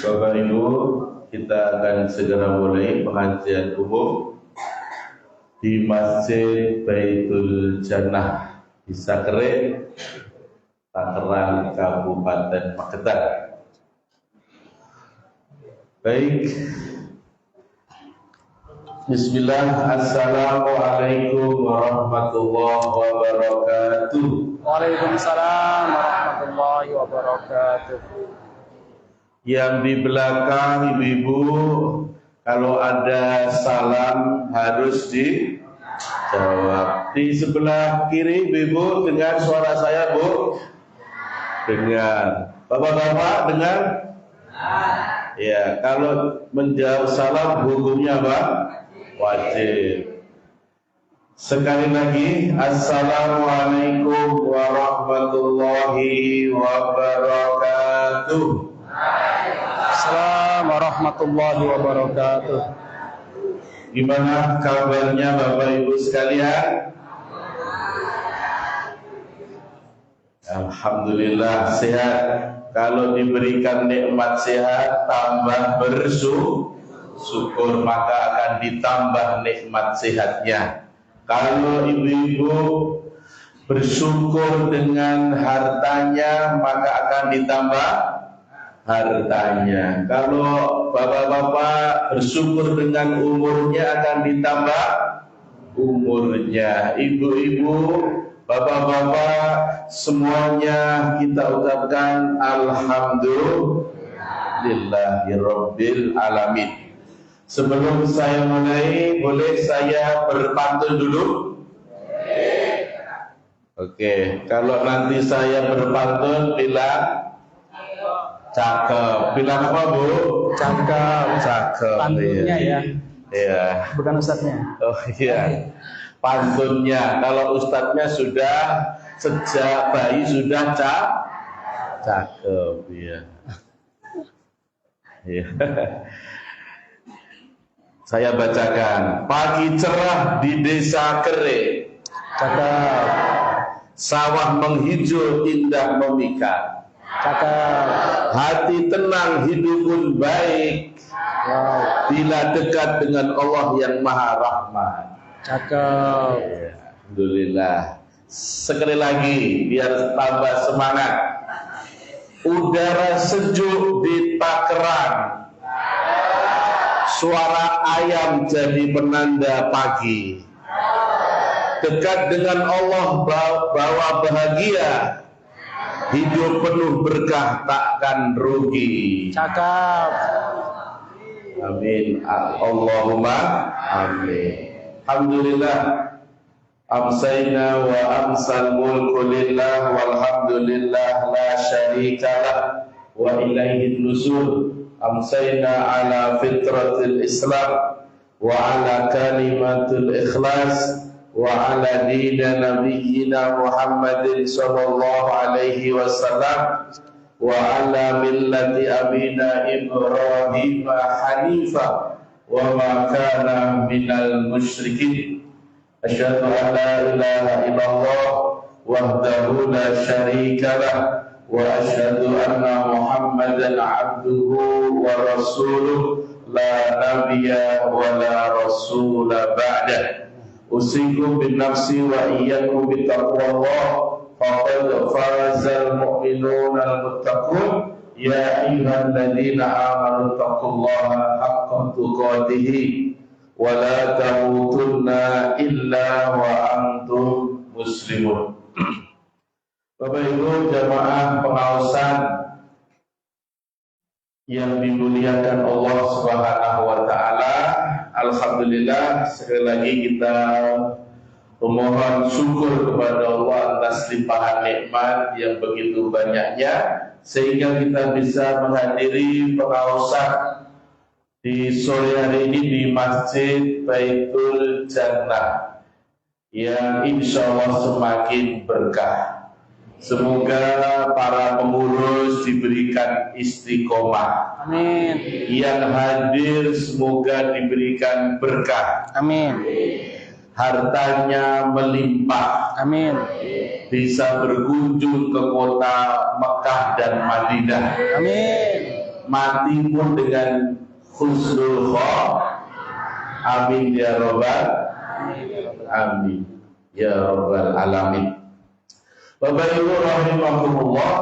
Bapak Ibu, kita akan segera mulai pengajian umum di Masjid Baitul Jannah di Sakre, Tangerang, Kabupaten Magetan. Baik. Bismillah, Assalamualaikum warahmatullahi wabarakatuh. Waalaikumsalam warahmatullahi wabarakatuh. Yang di belakang ibu-ibu, kalau ada salam harus dijawab. Di sebelah kiri ibu-ibu dengar suara saya, Bu? Dengar. Bapak-bapak dengar? Ya, kalau menjawab salam hukumnya apa? Wajib. Sekali lagi, Assalamualaikum warahmatullahi wabarakatuh. Assalamualaikum warahmatullahi wabarakatuh. Gimana kabarnya Bapak Ibu sekalian? Alhamdulillah sehat. Kalau diberikan nikmat sehat, tambah bersyukur, maka akan ditambah nikmat sehatnya. Kalau ibu-ibu bersyukur dengan hartanya, maka akan ditambah hartanya. Kalau bapak-bapak bersyukur dengan umurnya, akan ditambah umurnya. Ibu-ibu, bapak-bapak, semuanya kita ucapkan Alhamdulillahirabbil alamin. Sebelum saya mulai, boleh saya berpantun dulu? Oke, kalau nanti saya berpantun bilang cakep. Bilang apa, Bu? Cakep. Cakep. Pantunnya ya. Iya. Bukan ustadznya. Oh iya. Pantunnya. Kalau ustadznya sudah sejak bayi sudah cakep. Iya. Iya. Saya bacakan. Pagi cerah di desa Kere. Cakep. Sawah menghijau indah memikat. Cakep. Hati tenang, hidup pun baik. Wow. Bila dekat dengan Allah yang Maha Rahman. Cakep. Ya, alhamdulillah. Sekali lagi biar tambah semangat. Udara sejuk di Tangerang. Suara ayam jadi penanda pagi. Dekat dengan Allah bawa bahagia. Hidup penuh berkah takkan rugi. Cakep. Amin. Allahumma amin. Alhamdulillah. Amsayna wa amsal mulku lillah walhamdulillah la syarikalah wa ilaihi nusul. Amsayna ala fitratil Islam wa ala kalimatul ikhlas wa ala dina nabiyyina Muhammadin sallallahu alaihi wasallam wa ala millati abina Ibrahim hanifa wa ma kana minal musyrikin. Asyhadu an la ilaha illallah wahdahu la syarika lah wa asyhadu anna Muhammadan abduhu wa rasuluh la nabiyya wa la rasula ba'dah. Usikum bin nafsi wa iyyakum bittaqwallah faqad fazal mu'minuna al-muttaqun ya ayyuhalladzina amanu taqullaha haqqa tuqatih wa la tamutunna illa wa antum muslimun. Bapak Ibu jamaah pengawasan yang dimuliakan Allah Subhanahu wa taala, alhamdulillah sekali lagi kita memohon syukur kepada Allah atas limpahan nikmat yang begitu banyaknya sehingga kita bisa menghadiri pengawasan di sore hari ini di Masjid Baitul Jannah yang insya Allah semakin berkah. Semoga para pengurus diberikan istiqomah. Amin. Yang hadir semoga diberikan berkah. Amin. Hartanya melimpah. Amin. Bisa berkunjung ke kota Mekah dan Madinah. Amin. mati pun dengan husnul khotimah. Amin ya rabbal amin ya rabbal alamin. Bapak Ibu rahimahumullah,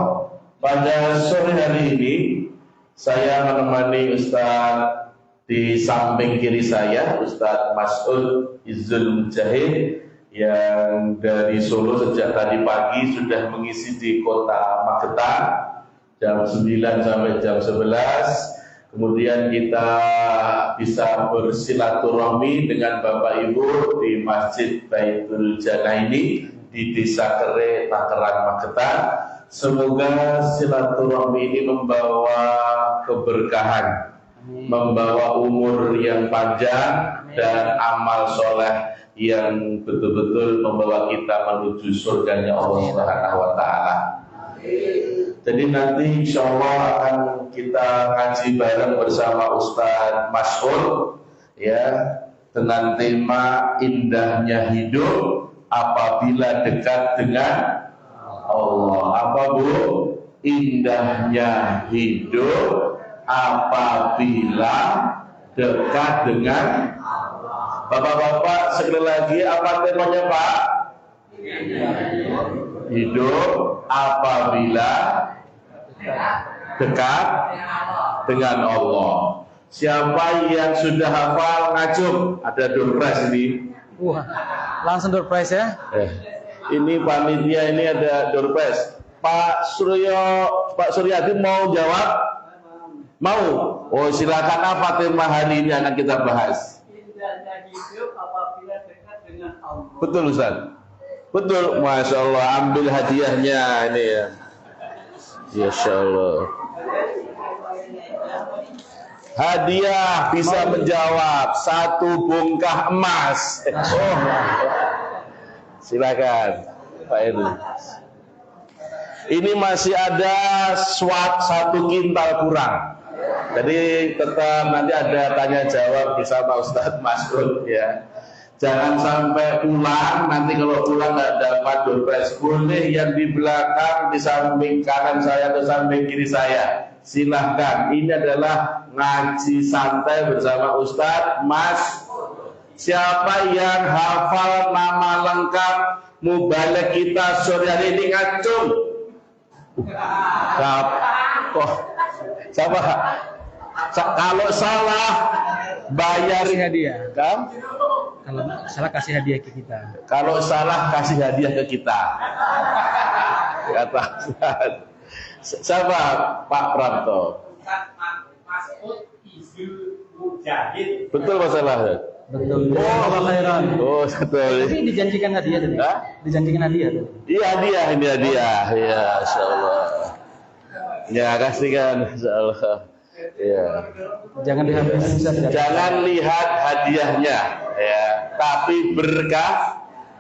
pada sore hari ini saya menemani Ustaz di samping kiri saya, Ustaz Mas'ud Izzul Mujahid, yang dari Solo sejak tadi pagi sudah mengisi di kota Magetan jam 9 sampai jam 11. Kemudian kita bisa bersilaturahmi dengan Bapak Ibu di Masjid Baitul Jannah ini di Desa Kere, Tangerang, Magetan. Semoga silaturahmi ini membawa keberkahan, membawa umur yang panjang dan amal soleh yang betul-betul membawa kita menuju surganya Allah Subhanahu wa Ta'ala. Jadi nanti insya Allah akan kita ngaji bareng bersama Ustaz Mas'ud ya, dengan tema indahnya hidup apabila dekat dengan Allah. Apa Bu? Indahnya hidup apabila dekat dengan Bapak-bapak, sekali lagi apa temanya Pak? Hidup apabila dekat dengan Allah. Siapa yang sudah hafal ngajum? Ada door prize ini. Wah, langsung door prize ya? Ini panitia, ini ada door prize. Pak Suryadi mau jawab? Mau? Oh silakan, apa tema hari ini akan kita bahas? Hidup apabila dekat dengan Allah. Betul Ustaz. Betul, Masya Allah. Ambil hadiahnya ini ya. Masya Allah. Hadiah bisa menjawab 1 bongkah emas. Oh, silakan Pak Heru. Ini masih ada 1 kintal kurang. Jadi tetap nanti ada tanya jawab bersama Ustadz Mas'ud ya. Jangan sampai pulang, nanti kalau pulang nggak dapat door prize. Boleh yang di belakang, di samping kanan saya atau samping kiri saya, silahkan. Ini adalah ngaji santai bersama Ustadz Mas'ud. Siapa yang hafal nama lengkap mubalek kita sore hari ini ngacung? Siapa? Kalau salah bayar hadiah. Kan? Kalau salah kasih hadiah ke kita. Kalau salah kasih hadiah ke kita. Kata siapa? Pak Prapto. Mas'ud Izzul Mujahid. Betul masalah. Betul. Oh, khairan. Oh, betul. Tapi dijanjikan hadiah tadi. Hah? Dijanjikan hadiah tadi. Iya hadiah, ini hadiah. Ya, insyaallah. Ya, kasihkan insyaallah. Ya. Jangan dihabisin saja. Jangan lihat hadiahnya ya, tapi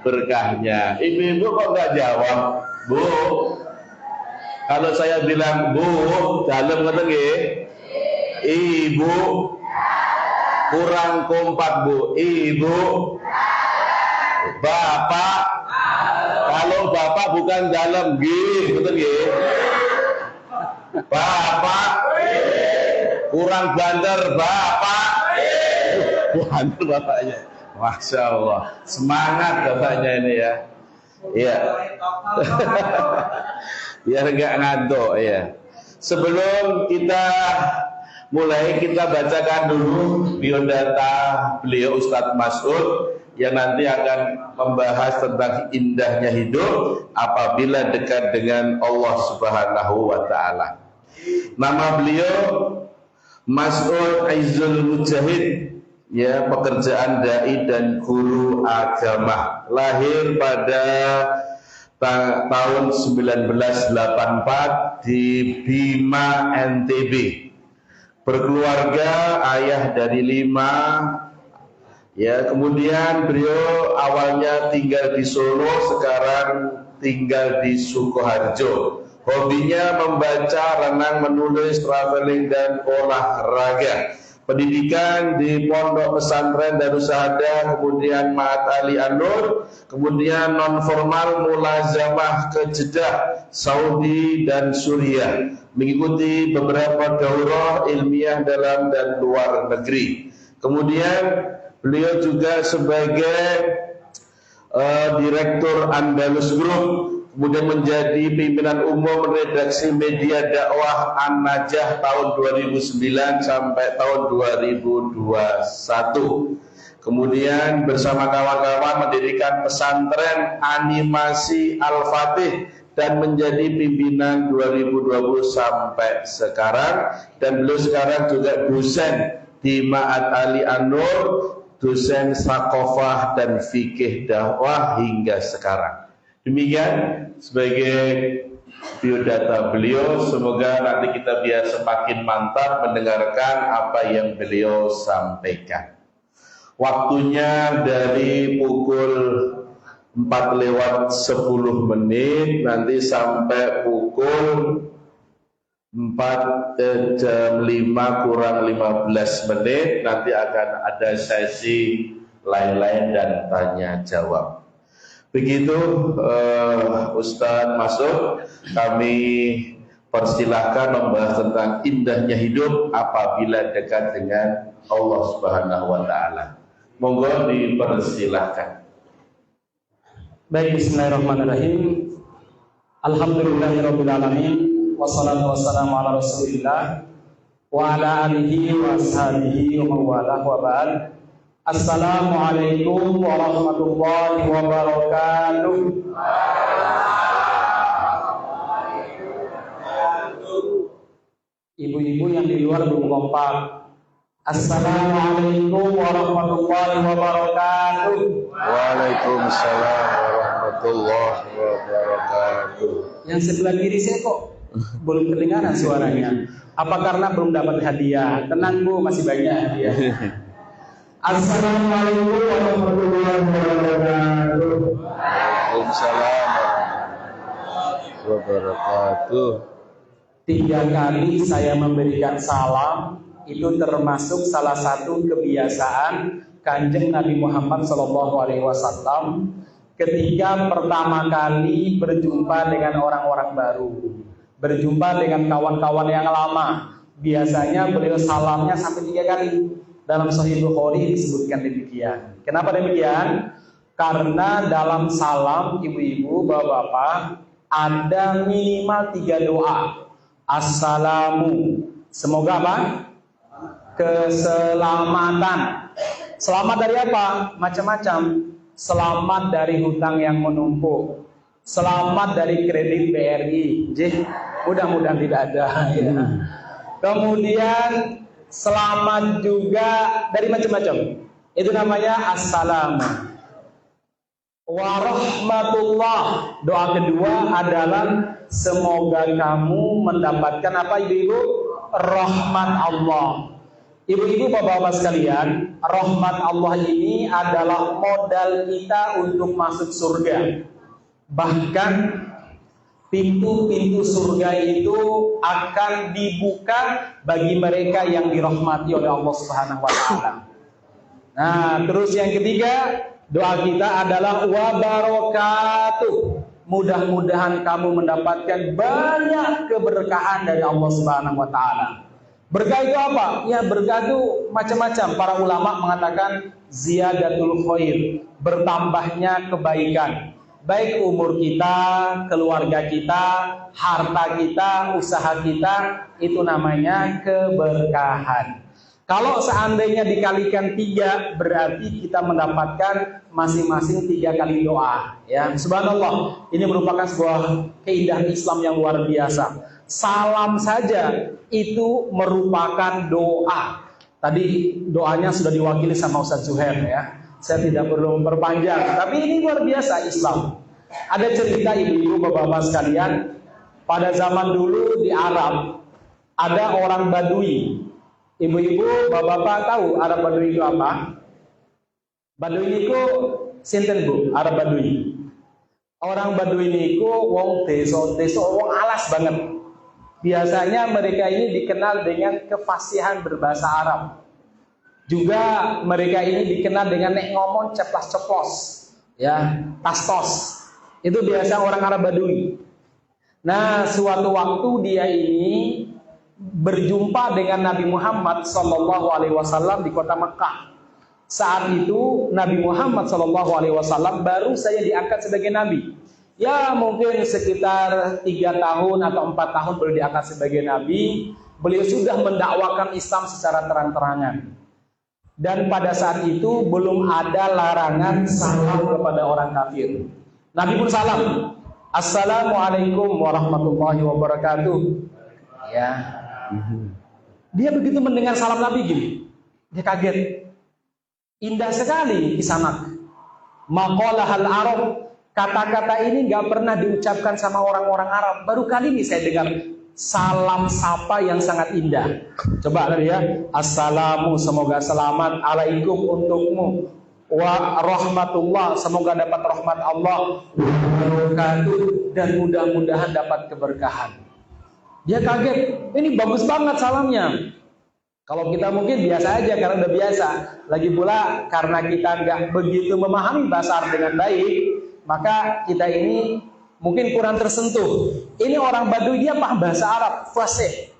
berkahnya. Ibu-ibu kok nggak jawab? Bu, kalau saya bilang Bu, dalam kata nggih? Ibu kurang kompak Bu. Ibu, Bapak, kalau Bapak bukan dalam nggih, betul nggih? Bapak kurang banter Bapak. Banter bapaknya. Masya Allah. Semangat bapaknya ini ya. Iya. Biar nggak ngantuk ya. Sebelum kita mulai, kita bacakan dulu biodata beliau Ustadz Mas'ud yang nanti akan membahas tentang indahnya hidup apabila dekat dengan Allah Subhanahu wa Ta'ala. Nama beliau Mas'ud Izzul Mujahid, ya, pekerjaan dai dan guru agama. Lahir pada tahun 1984 di Bima, NTB. Berkeluarga, ayah dari 5. Ya, kemudian beliau awalnya tinggal di Solo, sekarang tinggal di Sukoharjo. Hobinya membaca, renang, menulis, traveling, dan olahraga. pendidikan di Pondok Pesantren Darussahadah, kemudian Ma'had Ali An-Nur, kemudian non formal mulazamah ke Jeddah, Saudi dan Suriah, mengikuti beberapa daurah ilmiah dalam dan luar negeri. Kemudian beliau juga sebagai Direktur Andalus Group, kemudian menjadi pimpinan umum redaksi media dakwah An-Najah tahun 2009 sampai tahun 2021. Kemudian bersama kawan-kawan mendirikan pesantren animasi Al-Fatih dan menjadi pimpinan 2020 sampai sekarang. Dan beliau sekarang juga dosen di Ma'had Ali An-Nur, dosen Sakofah dan Fikih Dakwah hingga sekarang. Demikian sebagai biodata beliau. Semoga nanti kita biar semakin mantap mendengarkan apa yang beliau sampaikan. Waktunya dari pukul 4:10 nanti sampai pukul 4 jam 5 kurang 15 menit nanti akan ada sesi lain-lain dan tanya jawab. Begitu Ustadz masuk, kami persilahkan membahas tentang indahnya hidup apabila dekat dengan Allah Subhanahu wa taala. Monggo dipersilahkan. Baik, bismillahirrahmanirrahim. Alhamdulillahirabbil alamin. Wassalatu wassalamu ala Rasulillah wa ala alihi wa ashabihi wa mawalah wa ba'd. Assalamualaikum warahmatullahi wabarakatuh. Ibu-ibu yang di luar belum kompak. Assalamualaikum warahmatullahi wabarakatuh. Waalaikumsalam warahmatullahi wabarakatuh. Yang sebelah kiri saya kok belum kedengaran suaranya. Apa karena belum dapat hadiah? Tenang Bu, masih banyak hadiah. Assalamualaikum warahmatullahi wabarakatuh. Waalaikumsalam warahmatullahi wabarakatuh. 3 kali saya memberikan salam, itu termasuk salah satu kebiasaan Kanjeng Nabi Muhammad SAW ketika pertama kali berjumpa dengan orang-orang baru, berjumpa dengan kawan-kawan yang lama. Biasanya beliau salamnya sampai 3 kali. Dalam Sahih Bukhari disebutkan demikian. Kenapa demikian? Karena dalam salam ibu-ibu, bapak-bapak, ada minimal 3 doa. Assalamu, semoga apa? Keselamatan. Selamat dari apa? Macam-macam. Selamat dari hutang yang menumpuk. Selamat dari kredit BRI. Mudah-mudahan tidak ada ya. Kemudian selamat juga dari macam-macam. Itu namanya assalamu. Warahmatullah. Doa kedua adalah semoga kamu mendapatkan apa ibu-ibu? Rahmat Allah. Ibu-ibu, bapak-bapak sekalian, rahmat Allah ini adalah modal kita untuk masuk surga. Bahkan pintu-pintu surga itu akan dibuka bagi mereka yang dirahmati oleh Allah Subhanahu wa taala. Nah, terus yang ketiga, doa kita adalah wa barakatuh. Mudah-mudahan kamu mendapatkan banyak keberkahan dari Allah Subhanahu wa taala. Berkah itu apa? Ya, berkah itu macam-macam. Para ulama mengatakan ziyadatul khair, bertambahnya kebaikan. Baik umur kita, keluarga kita, harta kita, usaha kita, itu namanya keberkahan. Kalau seandainya dikalikan 3, berarti kita mendapatkan masing-masing 3 kali doa. Ya, subhanallah, ini merupakan sebuah keindahan Islam yang luar biasa. Salam saja itu merupakan doa. Tadi doanya sudah diwakili sama Ustaz Zuhair ya. Saya tidak perlu memperpanjang, tapi ini luar biasa Islam. Ada cerita ibu-ibu, bapak-bapak sekalian, pada zaman dulu di Arab ada orang Badui. Ibu-ibu, bapak-bapak tahu Arab Badui itu apa? Badui itu sinten Bu, Arab Badui. Orang Badui itu wong desa wong alas banget. Biasanya mereka ini dikenal dengan kefasihan berbahasa Arab. Juga mereka ini dikenal dengan nek ngomong ceplas-ceplos, ya, tastos. Itu biasa orang Arab Badui. Nah, suatu waktu dia ini berjumpa dengan Nabi Muhammad SAW di kota Mekah. Saat itu Nabi Muhammad SAW baru saja diangkat sebagai nabi. Ya, mungkin sekitar 3 tahun atau 4 tahun baru diangkat sebagai nabi. Beliau sudah mendakwakan Islam secara terang-terangan. Dan pada saat itu belum ada larangan salam kepada orang kafir. Nabi pun salam, Assalamualaikum warahmatullahi wabarakatuh. Ya. Dia begitu mendengar salam Nabi gini, dia kaget. Indah sekali kisanak. Maqalahal Arab. Kata-kata ini gak pernah diucapkan sama orang-orang Arab. Baru kali ini saya dengar salam sapa yang sangat indah. Coba lihat ya. Assalamu, semoga selamat. Alaikum, untukmu. Wa rahmatullah, semoga dapat rahmat Allah. Wabarakatuh, dan mudah-mudahan dapat keberkahan. Dia kaget. Ini bagus banget salamnya. Kalau kita mungkin biasa aja karena udah biasa. Lagi pula karena kita nggak begitu memahami bahasa Arab dengan baik, maka kita ini mungkin kurang tersentuh. Ini orang Badui, dia paham bahasa Arab fasih.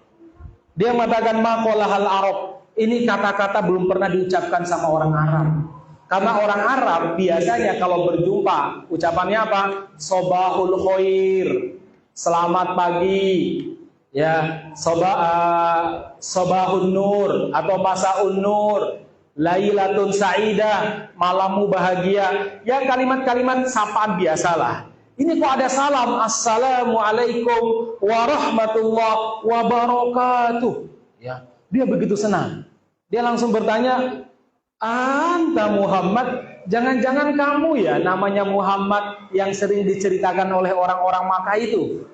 Dia mengatakan maqalahal Arab. Ini kata-kata belum pernah diucapkan sama orang Arab. Karena orang Arab biasanya kalau berjumpa ucapannya apa? Sobahul khair, selamat pagi. Ya, sobahun nur atau masaun nur, lailatun sa'idah, malammu bahagia. Ya, kalimat-kalimat sapaan biasalah. Ini kok ada salam, assalamualaikum warahmatullahi wabarakatuh. Ya, dia begitu senang. Dia langsung bertanya, Anta Muhammad, jangan-jangan kamu ya namanya Muhammad yang sering diceritakan oleh orang-orang Makkah itu?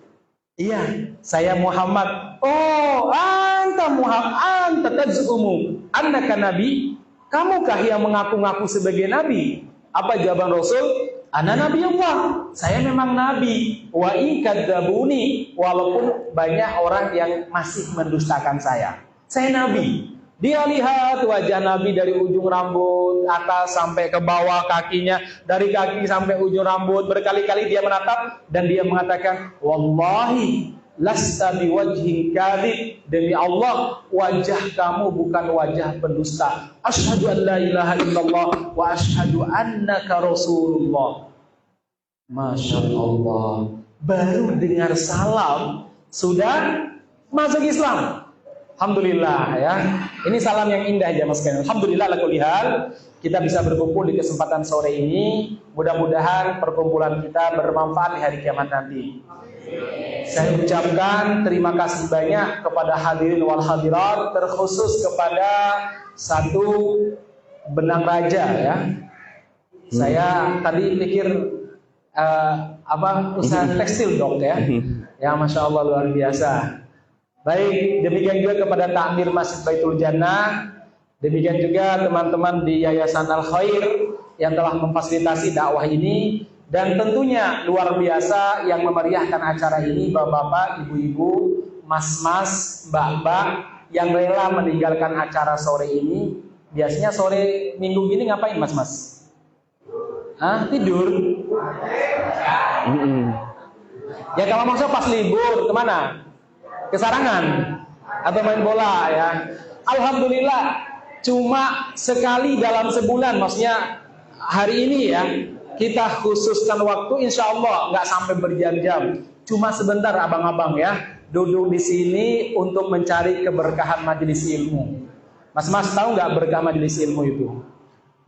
Iya, saya Muhammad. Oh, anta Muhammad, anta taz'umu annaka nabi? Kamukah yang mengaku-ngaku sebagai nabi? Apa jawaban Rasul? Ana nabiyullah. Saya memang nabi. Wa in kadzabuni, walaupun banyak orang yang masih mendustakan saya. Saya nabi. Dia lihat wajah Nabi dari ujung rambut atas sampai ke bawah kakinya, dari kaki sampai ujung rambut. Berkali-kali dia menatap dan dia mengatakan, Wallahi lasta biwajhin kadhib. Demi Allah, wajah kamu bukan wajah pendusta. Asyhadu an la ilaha illallah wa asyhadu annaka Rasulullah. Masya Allah. Baru dengar salam sudah masuk Islam. Alhamdulillah ya. Ini salam yang indah ya Mas Ken. Alhamdulillah ala kulli hal kita bisa berkumpul di kesempatan sore ini. Mudah-mudahan perkumpulan kita bermanfaat di hari kiamat nanti. Saya ucapkan terima kasih banyak kepada hadirin wal hadirat, terkhusus kepada satu benang raja ya. Saya tadi pikir usaha tekstil dok ya. Ya Masya Allah luar biasa. Baik, demikian juga kepada Takmir Masjid Baitul Jannah, demikian juga teman-teman di Yayasan Al Khair yang telah memfasilitasi dakwah ini, dan tentunya luar biasa yang memeriahkan acara ini bapak-bapak, ibu-ibu, mas-mas, mbak-mbak yang rela meninggalkan acara sore ini. Biasanya sore minggu gini ngapain mas-mas? Tidur? Ya kalau maksudnya pas libur kemana? Kesarangan atau main bola ya. Alhamdulillah cuma sekali dalam sebulan, maksudnya hari ini ya kita khususkan waktu, insya Allah nggak sampai berjam-jam, cuma sebentar abang-abang ya duduk di sini untuk mencari keberkahan majelis ilmu. Mas-mas tahu nggak berkah majelis ilmu itu?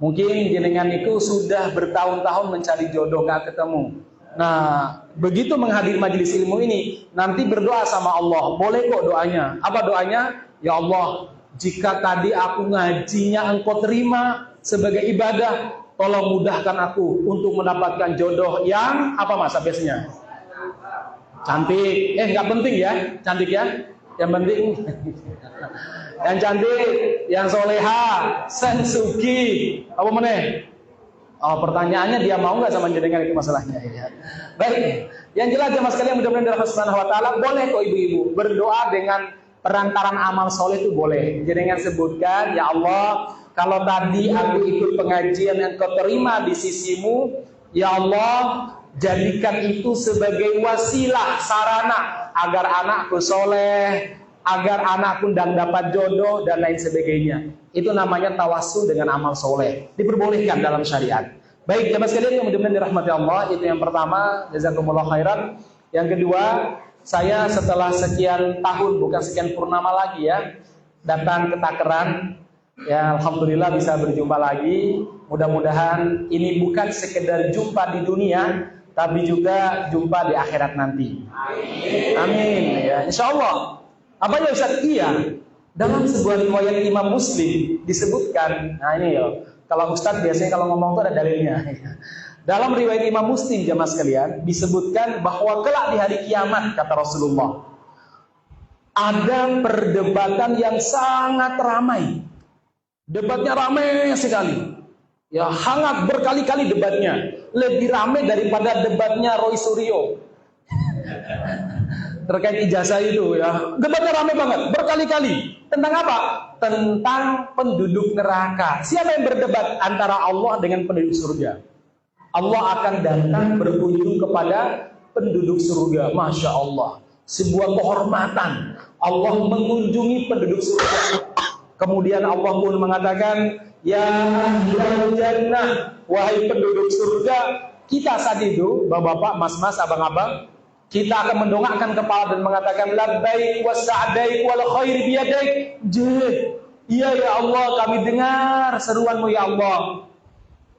Mungkin jenengan itu sudah bertahun-tahun mencari jodoh nggak ketemu. Nah, begitu menghadiri majelis ilmu ini, nanti berdoa sama Allah. Boleh kok doanya. Apa doanya? Ya Allah, jika tadi aku ngajinya Engkau terima sebagai ibadah, tolong mudahkan aku untuk mendapatkan jodoh yang apa mas habisnya? Cantik. Nggak penting ya, cantik ya. Yang penting yang cantik, yang soleha, sensuki. Apa meneh? Oh, pertanyaannya dia mau nggak sama jenengan itu masalahnya ya. Baik, yang jelas jemaah sekalian mudah-mudahan dari Allah Subhanahu wa taala, boleh kok ibu-ibu berdoa dengan perantaran amal soleh itu boleh. Jenengan sebutkan, ya Allah, kalau tadi aku ikut pengajian yang kau terima di sisimu, ya Allah, jadikan itu sebagai wasilah, sarana agar anakku soleh, agar anakku dan dapat jodoh dan lain sebagainya. Itu namanya tawassul dengan amal soleh. Diperbolehkan dalam syariat. Baik, jemaah sekalian yang mudah-mudahan dirahmati Allah, itu yang pertama, jazakumullah khairan. Yang kedua, saya setelah sekian tahun, bukan sekian purnama lagi ya, datang ke Takeran. Ya, alhamdulillah bisa berjumpa lagi. Mudah-mudahan ini bukan sekedar jumpa di dunia, tapi juga jumpa di akhirat nanti. Amin. Ya, insya Allah. Apa ya Ustaz? Iya. Dalam sebuah riwayat Imam Muslim disebutkan, nah ini ya, kalau Ustaz biasanya kalau ngomong itu ada dalilnya. Dalam riwayat Imam Muslim jemaah sekalian disebutkan bahwa kelak di hari kiamat, kata Rasulullah, ada perdebatan yang sangat ramai. Debatnya ramai sekali. Ya, hangat berkali-kali debatnya. Lebih ramai daripada debatnya Roy Suryo. Terkait ijazah itu ya. Debatnya ramai banget, berkali-kali. Tentang apa? Tentang penduduk neraka. Siapa yang berdebat antara Allah dengan penduduk surga? Allah akan datang berkunjung kepada penduduk surga. Masya Allah. Sebuah kehormatan. Allah mengunjungi penduduk surga. Kemudian Allah pun mengatakan, ya ahlal jannah, wahai penduduk surga. Kita saat itu, bapak-bapak, mas-mas, abang-abang, kita akan mendongakkan kepala dan mengatakan, labbaik wa sa'daik wal khair biyadaik. Iya ya Allah, kami dengar seruanmu ya Allah.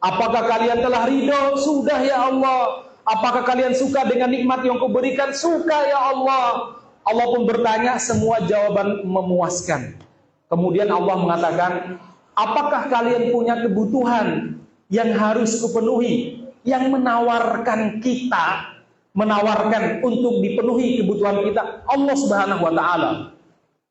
Apakah kalian telah ridho? Sudah ya Allah. Apakah kalian suka dengan nikmat yang kuberikan? Suka ya Allah. Allah pun bertanya, semua jawaban memuaskan. Kemudian Allah mengatakan, apakah kalian punya kebutuhan yang harus kupenuhi, yang menawarkan kita, menawarkan untuk dipenuhi kebutuhan kita Allah Subhanahu wa taala.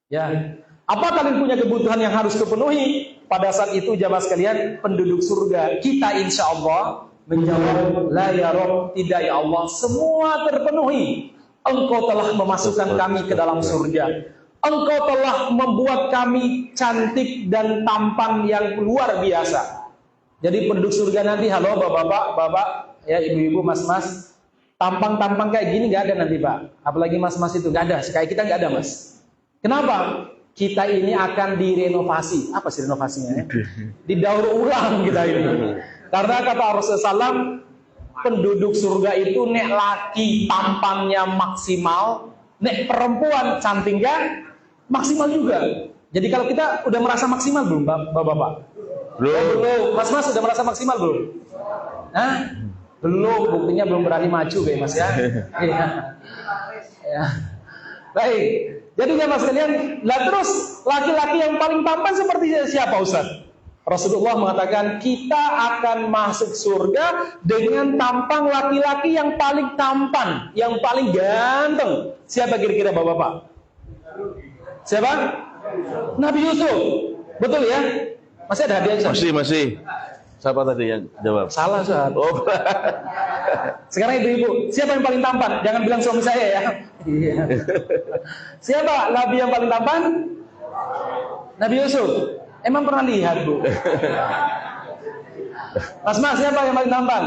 Ya. Apa kalian punya kebutuhan yang harus kupenuhi? Pada saat itu jamaah sekalian, penduduk surga kita insya Allah menjawab, la ya Rabb, tidak ya Allah, semua terpenuhi. Engkau telah memasukkan kami ke dalam surga. Engkau telah membuat kami cantik dan tampan yang luar biasa. Jadi penduduk surga nanti, halo bapak-bapak, ya ibu-ibu, mas-mas, tampang-tampang kayak gini nggak ada nanti Pak. Apalagi mas-mas itu nggak ada, kayak kita nggak ada Mas. Kenapa? Kita ini akan direnovasi. Apa sih renovasinya? Ya? Didaur ulang kita ini. Karena kata Rasulullah SAW, penduduk surga itu nek laki tampangnya maksimal, nek perempuan cantiknya maksimal juga. Jadi kalau kita udah merasa maksimal belum, Bapak-bapak? Belum. Mas-mas udah merasa maksimal belum? Hah? Belum, buktinya belum berani maju kayak Mas ya. Ya. Baik. Jadi jemaah sekalian, lah terus laki-laki yang paling tampan seperti siapa Ustaz? Rasulullah mengatakan kita akan masuk surga dengan tampang laki-laki yang paling tampan, yang paling ganteng. Siapa kira-kira Bapak-bapak? Siapa? Nabi Yusuf. Betul ya? Masih ada hadiah Ustaz? Masih. Siapa tadi yang jawab? Salah Ustaz. Oh. Sekarang ibu-ibu, siapa yang paling tampan? Jangan bilang suami saya ya. Iya. Siapa Nabi yang paling tampan? Nabi Yusuf. Emang pernah lihat Bu? Mas, siapa yang paling tampan?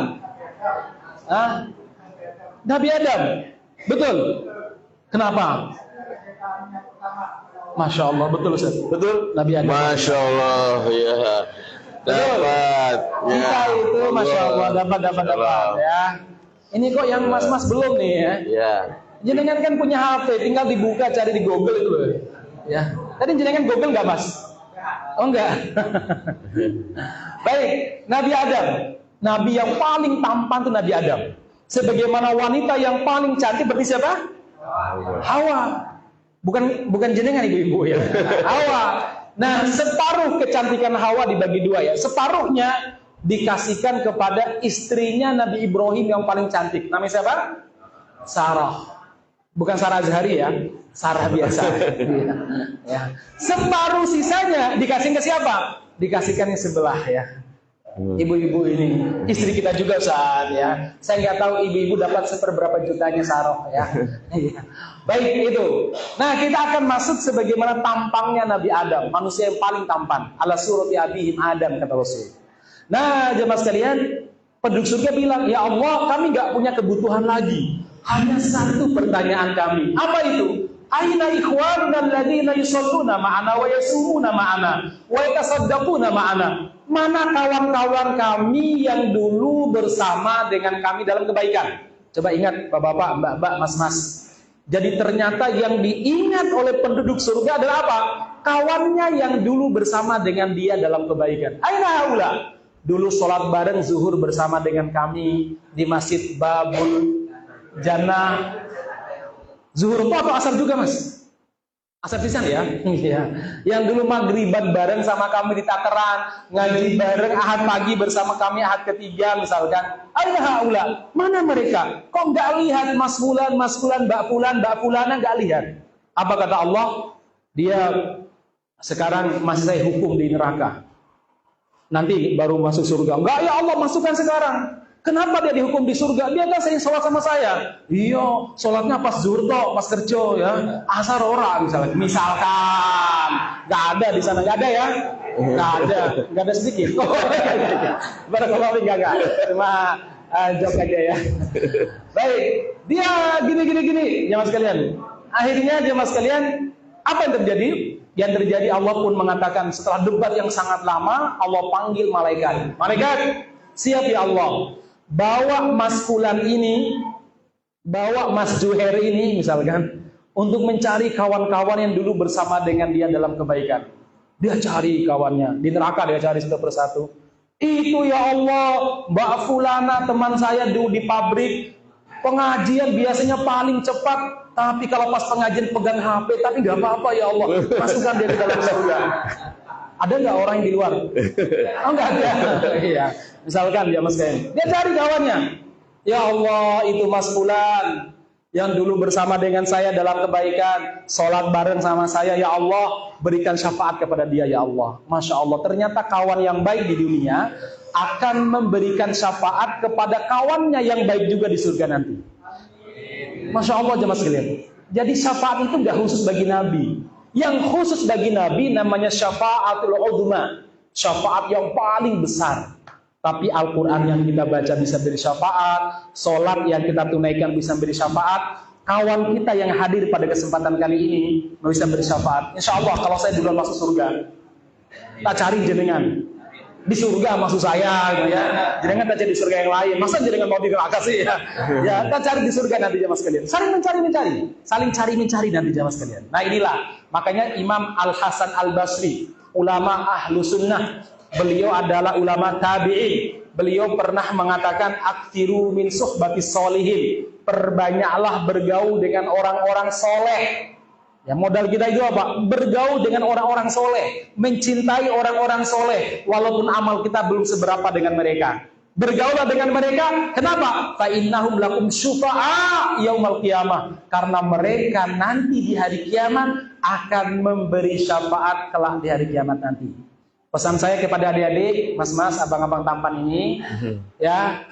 Hah? Nabi Adam. Betul. Kenapa? Masya Allah, betul Ustaz. Betul, Nabi Adam. Masya Allah, ya. Dapat. Kita itu Masya Allah, dapat ya. Ini kok yang mas-mas belum nih ya. Ya. Jenengan kan punya HP, tinggal dibuka, cari di Google itu loh. Ya. Tadi jenengan Google nggak Mas? Oh enggak. Baik, Nabi Adam. Nabi yang paling tampan itu Nabi Adam. Sebagaimana wanita yang paling cantik berarti siapa? Hawa. Bukan jenengan ibu-ibu ya. Hawa. Nah, separuh kecantikan Hawa dibagi dua ya. Separuhnya dikasihkan kepada istrinya Nabi Ibrahim yang paling cantik. Namanya siapa? Sarah. Bukan Sarah Azhari ya, Sarah biasa. Ya. Separuh sisanya dikasih ke siapa? Dikasihkan yang sebelah ya. Ibu-ibu ini, istri kita juga Ustaz ya. Saya nggak tahu ibu-ibu dapat seberapa jutanya saroh ya. Baik itu. Nah, kita akan masuk sebagaimana tampangnya Nabi Adam, manusia yang paling tampan. Ala surati abihim Adam kata Rasul. Nah, jemaah sekalian, penduduk surga bilang, ya Allah, kami nggak punya kebutuhan lagi. Hanya satu pertanyaan kami. Apa itu? Aina ikhwanuna alladziina yusalluna ma'ana wa yasumuna ma'ana wa yatasaddaquna ma'ana. Mana kawan-kawan kami yang dulu bersama dengan kami dalam kebaikan? Coba ingat Bapak-bapak, Mbak-mbak, Mas-mas. Jadi ternyata yang diingat oleh penduduk surga adalah apa? Kawannya yang dulu bersama dengan dia dalam kebaikan. Aina haula? Dulu sholat bareng zuhur bersama dengan kami di Masjid Babul Jannah. Zuhur atau asar juga Mas? Asar pisan ya? Iya. Yang dulu maghriban bareng sama kami di Takeran, ngaji bareng Ahad pagi bersama kami Ahad ketiga misalkan. Aina haula? Mana mereka? Kok nggak lihat Mas Fulan, Mbak Fulana nggak lihat? Apa kata Allah? Dia sekarang masih saya hukum di neraka. Nanti baru masuk surga. Enggak ya Allah, masukkan sekarang. Kenapa dia dihukum di surga? Dia kan saya sholat sama saya. Iya, sholatnya pas zuhur toh, pas kerja ya. Asar ora misalnya. Misalkan, nggak ada di sana, nggak ada ya? Nggak ada sedikit. Barakallahu fiik enggak. Cuma jawab aja ya. Baik, dia gini, jemaah sekalian. Akhirnya jemaah sekalian, apa yang terjadi? Yang terjadi Allah pun mengatakan setelah debat yang sangat lama, Allah panggil malaikat. Malaikat, siap ya Allah. Bawa Mas Fulan ini, bawa Mas Juher ini misalkan, untuk mencari kawan-kawan yang dulu bersama dengan dia dalam kebaikan. Dia cari kawannya, di neraka dia cari satu persatu. Itu ya Allah, Mbak Fulana teman saya dulu di pabrik, pengajian biasanya paling cepat, tapi kalau pas pengajian pegang HP, tapi nggak apa-apa ya Allah, masukkan dia ke dalam surga. Ada nggak orang yang di luar? Oh nggak ada. Iya. Misalkan dia Mas Kain, dia cari kawannya. Ya Allah, itu Mas Fulan yang dulu bersama dengan saya dalam kebaikan, sholat bareng sama saya. Ya Allah, berikan syafaat kepada dia ya Allah. Masya Allah, ternyata kawan yang baik di dunia akan memberikan syafaat kepada kawannya yang baik juga di surga nanti. Masya Allah jemaah sekalian. Jadi syafaat itu nggak khusus bagi Nabi. Yang khusus bagi Nabi namanya syafaatul uzma, syafaat yang paling besar. Tapi Al-Quran yang kita baca bisa beri syafaat, sholat yang kita tunaikan bisa beri syafaat, kawan kita yang hadir pada kesempatan kali ini bisa beri syafaat. Insya Allah kalau saya duluan masuk surga, tak cari jenengan di surga maksud saya gitu ya. Jenengan tak cari di surga yang lain. Masa jenengan mau di neraka sih ya? Ya, tak cari di surga nanti jemaah sekalian. Saling mencari nanti jemaah sekalian. Nah inilah makanya Imam Al-Hasan Al-Basri, ulama ahlu sunnah, beliau adalah ulama tabi'in. Beliau pernah mengatakan aktsiru min suhbatis sholihin, perbanyaklah bergaul dengan orang-orang soleh. Ya modal kita itu apa? Bergaul dengan orang-orang soleh, mencintai orang-orang soleh, walaupun amal kita belum seberapa dengan mereka. Bergaulah dengan mereka. Kenapa? Fa innahum lakum syufa'a yaumal qiyamah. Karena mereka nanti di hari kiamat akan memberi syafaat kelak di hari kiamat nanti. Pesan saya kepada adik-adik, mas-mas, abang-abang tampan ini, ya,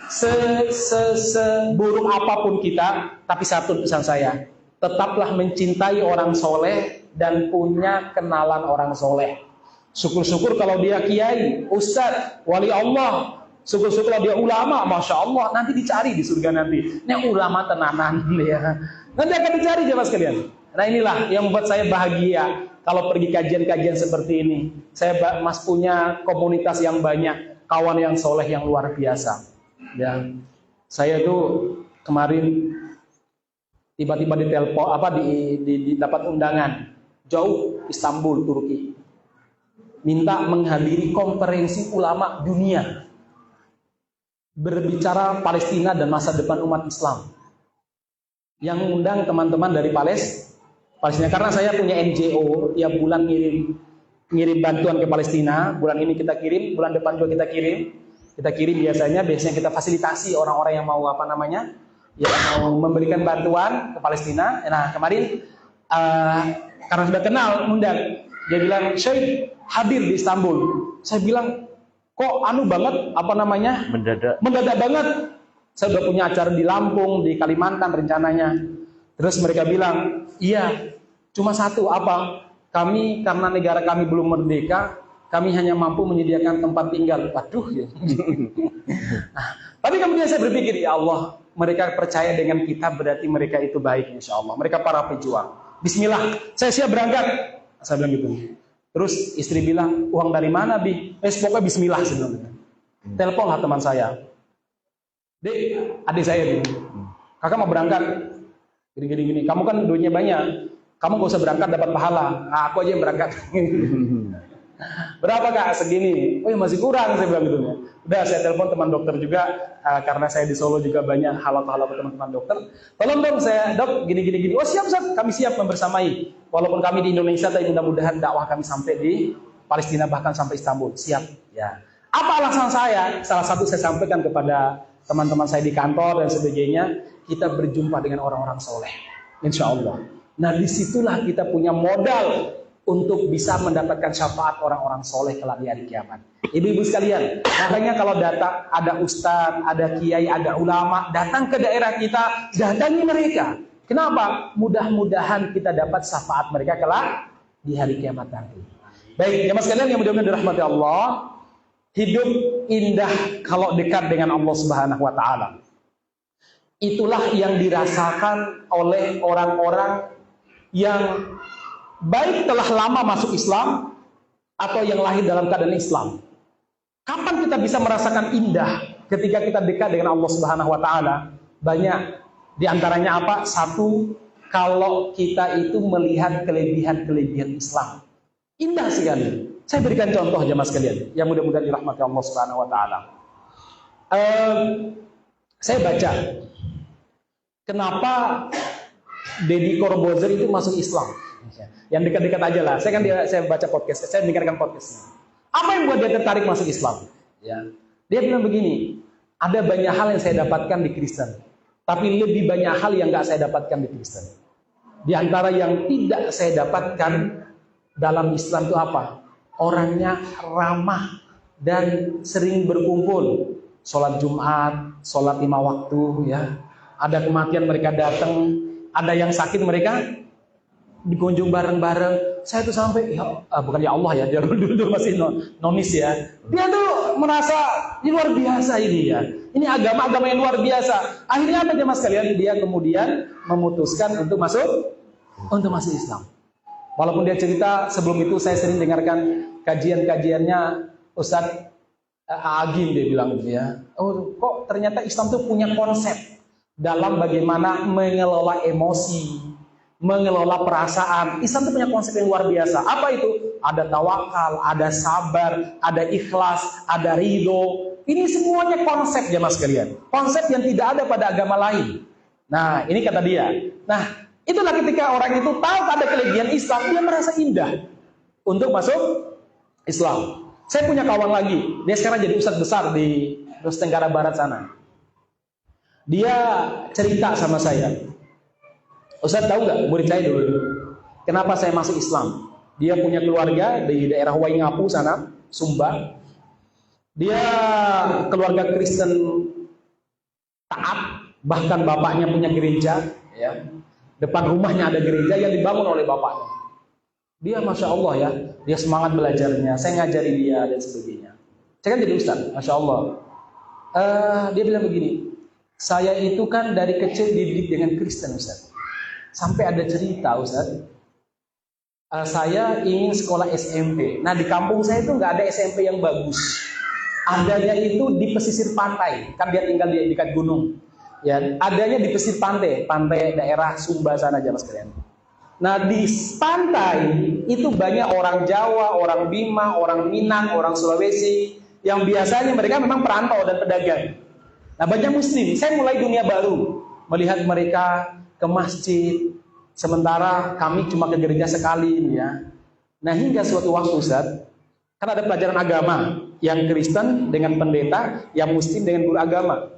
seburuk apapun kita, tapi satu pesan saya, tetaplah mencintai orang soleh dan punya kenalan orang soleh. Syukur-syukur kalau dia kiai, ustadz, wali Allah, syukur-syukur kalau dia ulama, masya Allah, nanti dicari di surga nanti. Ini ulama tenanan, ya. Nanti akan dicari jemaah sekalian. Nah inilah yang membuat saya bahagia. Kalau pergi kajian-kajian seperti ini, saya Mas punya komunitas yang banyak, kawan yang soleh yang luar biasa. Ya, saya tuh kemarin tiba-tiba ditelepon dapat undangan jauh Istanbul, Turki, minta menghadiri konferensi ulama dunia berbicara Palestina dan masa depan umat Islam. Yang mengundang teman-teman dari Palestina, karena saya punya NGO tiap bulan ngirim bantuan ke Palestina. Bulan ini kita kirim, bulan depan juga kita kirim biasanya kita fasilitasi orang-orang yang mau yang mau memberikan bantuan ke Palestina. Nah kemarin karena sudah kenal undang, dia bilang Syekh hadir di Istanbul. Saya bilang kok anu banget, apa namanya? Mendadak banget. Saya udah punya acara di Lampung, di Kalimantan rencananya. Terus mereka bilang, iya, cuma satu, apa? Kami, karena negara kami belum merdeka, kami hanya mampu menyediakan tempat tinggal. Waduh, ya. Nah, tapi kemudian saya berpikir, ya Allah, mereka percaya dengan kita, berarti mereka itu baik, insya Allah. Mereka para pejuang. Bismillah, saya siap berangkat. Saya bilang gitu. Terus istri bilang, uang dari mana, Bi? Pokoknya bismillah, saya bilang gitu. Teleponlah teman saya. Dek, adik saya nih. Kakak mau berangkat. Gini. Kamu kan duitnya banyak. Kamu gak usah berangkat dapat pahala. Nah, aku aja yang berangkat. Berapa Kak? Segini. Oh ya masih kurang, saya bilang gitu. Udah saya telepon teman dokter juga, karena saya di Solo juga banyak halo-halo ke teman-teman dokter. Tolong dong saya, dok, gini. Oh siap, kami siap membersamai. Walaupun kami di Indonesia, tapi mudah-mudahan dakwah kami sampai di Palestina, bahkan sampai Istanbul. Siap. Ya. Apa alasan saya? Salah satu saya sampaikan kepada teman-teman saya di kantor dan sebagainya, kita berjumpa dengan orang-orang soleh. Insya Allah. Nah disitulah kita punya modal untuk bisa mendapatkan syafaat orang-orang soleh kelak di hari kiamat. Ibu-ibu sekalian, makanya kalau datang ada ustadz, ada kiai, ada ulama, datang ke daerah kita, datangi mereka. Kenapa? Mudah-mudahan kita dapat syafaat mereka kelak di hari kiamat nanti. Baik, jemaah sekalian yang mudah-mudahan dirahmati Allah, hidup indah kalau dekat dengan Allah Subhanahu wa taala. Itulah yang dirasakan oleh orang-orang yang baik telah lama masuk Islam atau yang lahir dalam keadaan Islam. Kapan kita bisa merasakan indah ketika kita dekat dengan Allah Subhanahu wa taala? Banyak. Di antaranya apa? Satu, kalau kita itu melihat kelebihan-kelebihan Islam. Indah sekali. Saya berikan contoh jemaah sekalian yang mudah-mudahan dirahmati Allah Subhanahu wa taala. Saya baca kenapa Deddy Corbuzier itu masuk Islam. Yang dekat-dekat aja lah. Saya baca podcast, saya dengarkan podcastnya. Apa yang buat dia tertarik masuk Islam? Ya. Dia bilang begini, ada banyak hal yang saya dapatkan di Kristen, tapi lebih banyak hal yang nggak saya dapatkan di Kristen. Di antara yang tidak saya dapatkan dalam Islam itu apa? Orangnya ramah dan sering berkumpul. Sholat Jumat, sholat 5 waktu, ya. Ada kematian mereka datang. Ada yang sakit mereka dikunjung bareng-bareng. Saya tuh sampai bukan ya Allah ya, dia dulu masih nonis ya. Dia tuh merasa ini luar biasa ini ya. Ini agama yang luar biasa. Akhirnya apa jemaah sekalian? Dia kemudian memutuskan untuk masuk Islam. Walaupun dia cerita sebelum itu saya sering dengarkan kajian-kajiannya Ustadz Agim, dia bilang gitu ya. Oh, kok ternyata Islam tuh punya konsep dalam bagaimana mengelola emosi, mengelola perasaan. Islam itu punya konsep yang luar biasa. Apa itu? Ada tawakal, ada sabar, ada ikhlas, ada ridho. Ini semuanya konsep jemaah sekalian. Konsep yang tidak ada pada agama lain. Nah, ini kata dia. Nah, itulah ketika orang itu tahu ada kelebihan Islam, dia merasa indah untuk masuk Islam. Saya punya kawan lagi. Dia sekarang jadi ustadz besar di Nusa Tenggara Barat sana. Dia cerita sama saya, Ustaz tahu nggak, murid saya dulu, kenapa saya masuk Islam? Dia punya keluarga di daerah Waingapu sana, Sumba. Dia keluarga Kristen taat, bahkan bapaknya punya gereja, ya. Depan rumahnya ada gereja yang dibangun oleh bapaknya. Dia Masya Allah ya, dia semangat belajarnya, saya ngajari dia dan sebagainya. Saya kan jadi Ustaz, Masya Allah. Dia bilang begini, saya itu kan dari kecil dididik dengan Kristen Ustaz. Sampai ada cerita Ustaz, saya ingin sekolah SMP. Nah di kampung saya itu nggak ada SMP yang bagus. Adanya itu di pesisir pantai, kan dia tinggal di dekat gunung. Ya, adanya di pesisir pantai daerah Sumba sana jamaah sekalian. Nah di pantai itu banyak orang Jawa, orang Bima, orang Minang, orang Sulawesi, yang biasanya mereka memang perantau dan pedagang. Nah banyak muslim, saya mulai dunia baru, melihat mereka ke masjid, sementara kami cuma ke gereja sekali ya. Nah hingga suatu waktu Ustaz, kan ada pelajaran agama, yang Kristen dengan pendeta, yang muslim dengan guru agama.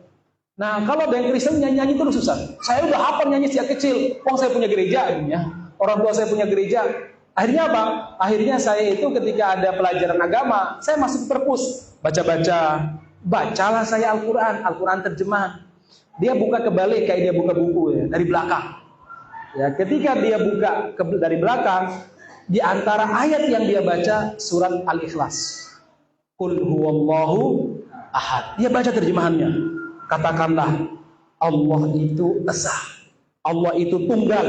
Nah kalau yang Kristen nyanyi terus Ustaz, saya udah hafal nyanyi sejak kecil, saya punya gereja ya. Orang tua saya punya gereja, Akhirnya apa? Akhirnya saya itu ketika ada pelajaran agama, saya masuk perpus, baca-baca. Bacalah saya Al-Quran, Al-Quran terjemahan. Dia buka kebalik kayak dia buka buku ya, dari belakang. Ya, ketika dia buka dari belakang, di antara ayat yang dia baca surat Al-Ikhlas. Qul huwallahu ahad. Dia baca terjemahannya. Katakanlah Allah itu esa. Allah itu tunggal.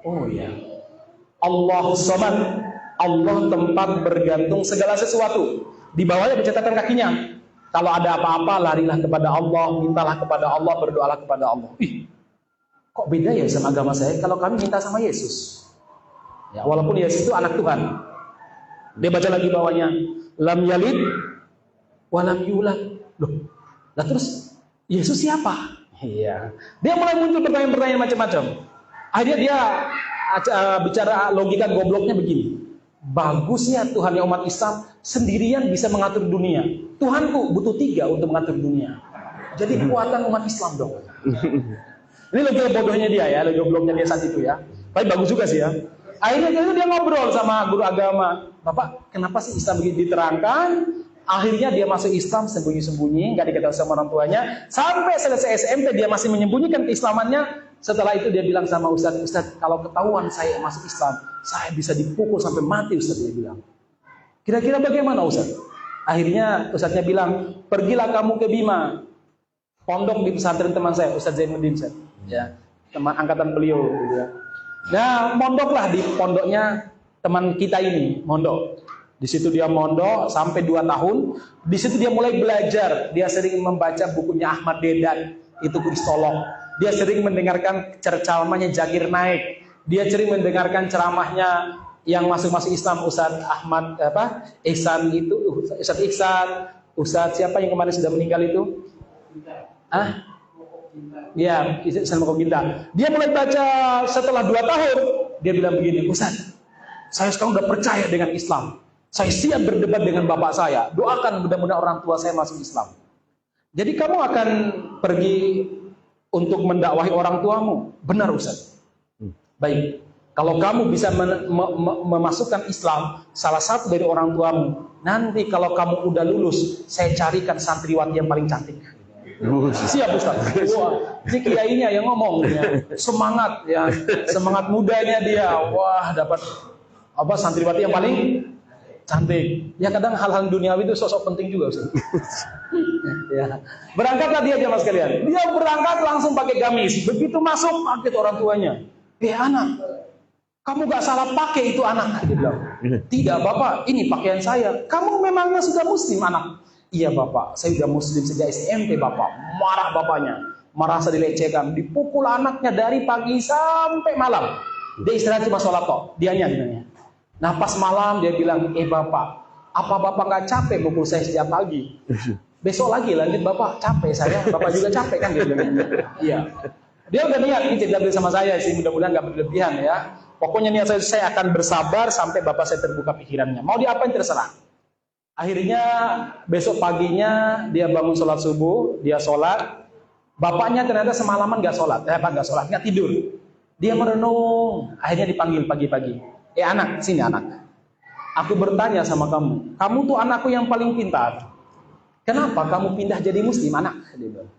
Oh ya. Allahu samad. Allah tempat bergantung segala sesuatu. Di bawahnya dicatatkan kakinya. Kalau ada apa-apa larilah kepada Allah, mintalah kepada Allah, berdoalah kepada Allah. Ih, kok beda ya sama agama saya? Kalau kami minta sama Yesus. Ya, walaupun Yesus itu anak Tuhan. Dia baca lagi bawahnya, lam yalid walam yulad. Loh, lah terus Yesus siapa? Iya. Dia mulai muncul pertanyaan-pertanyaan macam-macam. Akhirnya dia bicara logika gobloknya begini. Bagusnya Tuhan yang umat Islam sendirian bisa mengatur dunia. Tuhanku butuh 3 untuk mengatur dunia. Jadi kekuatan umat Islam dong. Ini logika bodohnya dia ya, logika gobloknya dia saat itu ya. Tapi bagus juga sih ya. Akhirnya dia ngobrol sama guru agama. Bapak, kenapa sih Islam begitu diterangkan? Akhirnya dia masuk Islam sembunyi-sembunyi, nggak diketahui sama orang tuanya. Sampai selesai SMP dia masih menyembunyikan keislamannya. Setelah itu dia bilang sama Ustadz, kalau ketahuan saya masuk Islam, saya bisa dipukul sampai mati, Ustadz, dia bilang. Kira-kira bagaimana Ustadz? Akhirnya Ustadznya bilang, pergilah kamu ke Bima, pondok di pesantren teman saya, Ustadz Zainuddin, ya, teman angkatan beliau. Gitu ya. Nah, mondoklah di pondoknya teman kita ini, mondok. Di situ dia mondok sampai 2 tahun. Di situ dia mulai belajar. Dia sering membaca bukunya Ahmad Dedan, itu kristolog. Dia sering mendengarkan ceramahnya Zakir Naik. Dia sering mendengarkan ceramahnya yang masuk-masuk Islam, Ustadz Ahmad Ihsan itu, Ustadz Ihsan, Ustadz siapa yang kemarin sudah meninggal itu? Ya, Ihsan Mokoginta. Dia mulai baca setelah 2 tahun. Dia bilang begini, Ustadz, saya sekarang udah percaya dengan Islam. Saya siap berdebat dengan bapak saya. Doakan mudah-mudahan orang tua saya masuk Islam. Jadi kamu akan pergi untuk mendakwahi orang tuamu. Benar Ustaz. Baik. Kalau kamu bisa memasukkan Islam salah satu dari orang tuamu, nanti kalau kamu udah lulus, saya carikan santriwati yang paling cantik. Siap Ustaz. Wah, ini kiainya yang ngomong ya. Semangat ya. Semangat mudanya dia. Wah, dapat santriwati yang paling cantik. Ya kadang hal-hal duniawi itu sosok penting juga Ustaz. Ya. Berangkatlah dia jamaah sekalian. Dia berangkat langsung pakai gamis. Begitu masuk pakai orang tuanya. Anak, kamu gak salah pakai itu anak. Dia bilang, tidak Bapak, ini pakaian saya. Kamu memangnya sudah muslim anak? Iya Bapak, saya sudah muslim sejak SMP Bapak. Marah bapaknya, merasa dilecehkan. Dipukul anaknya dari pagi sampai malam. Dia istirahat cuma sholat kok. Dianya. Nah pas malam dia bilang, Bapak, apa Bapak gak capek pukul saya setiap pagi? Besok lagi lanjut Bapak, capek saya. Bapak juga capek kan? Dia bilang, iya. Dia udah niat, ini jadi sama saya sih, mudah-mudahan gak berlebihan ya. Pokoknya niat saya akan bersabar sampai Bapak saya terbuka pikirannya. Mau diapain terserah. Akhirnya besok paginya dia bangun sholat subuh, dia sholat. Bapaknya ternyata semalaman gak sholat, gak tidur. Dia merenung, akhirnya dipanggil pagi-pagi. Anak, sini anak. Aku bertanya sama kamu. Kamu tuh anakku yang paling pintar. Kenapa kamu pindah jadi muslim anak? Dia bilang.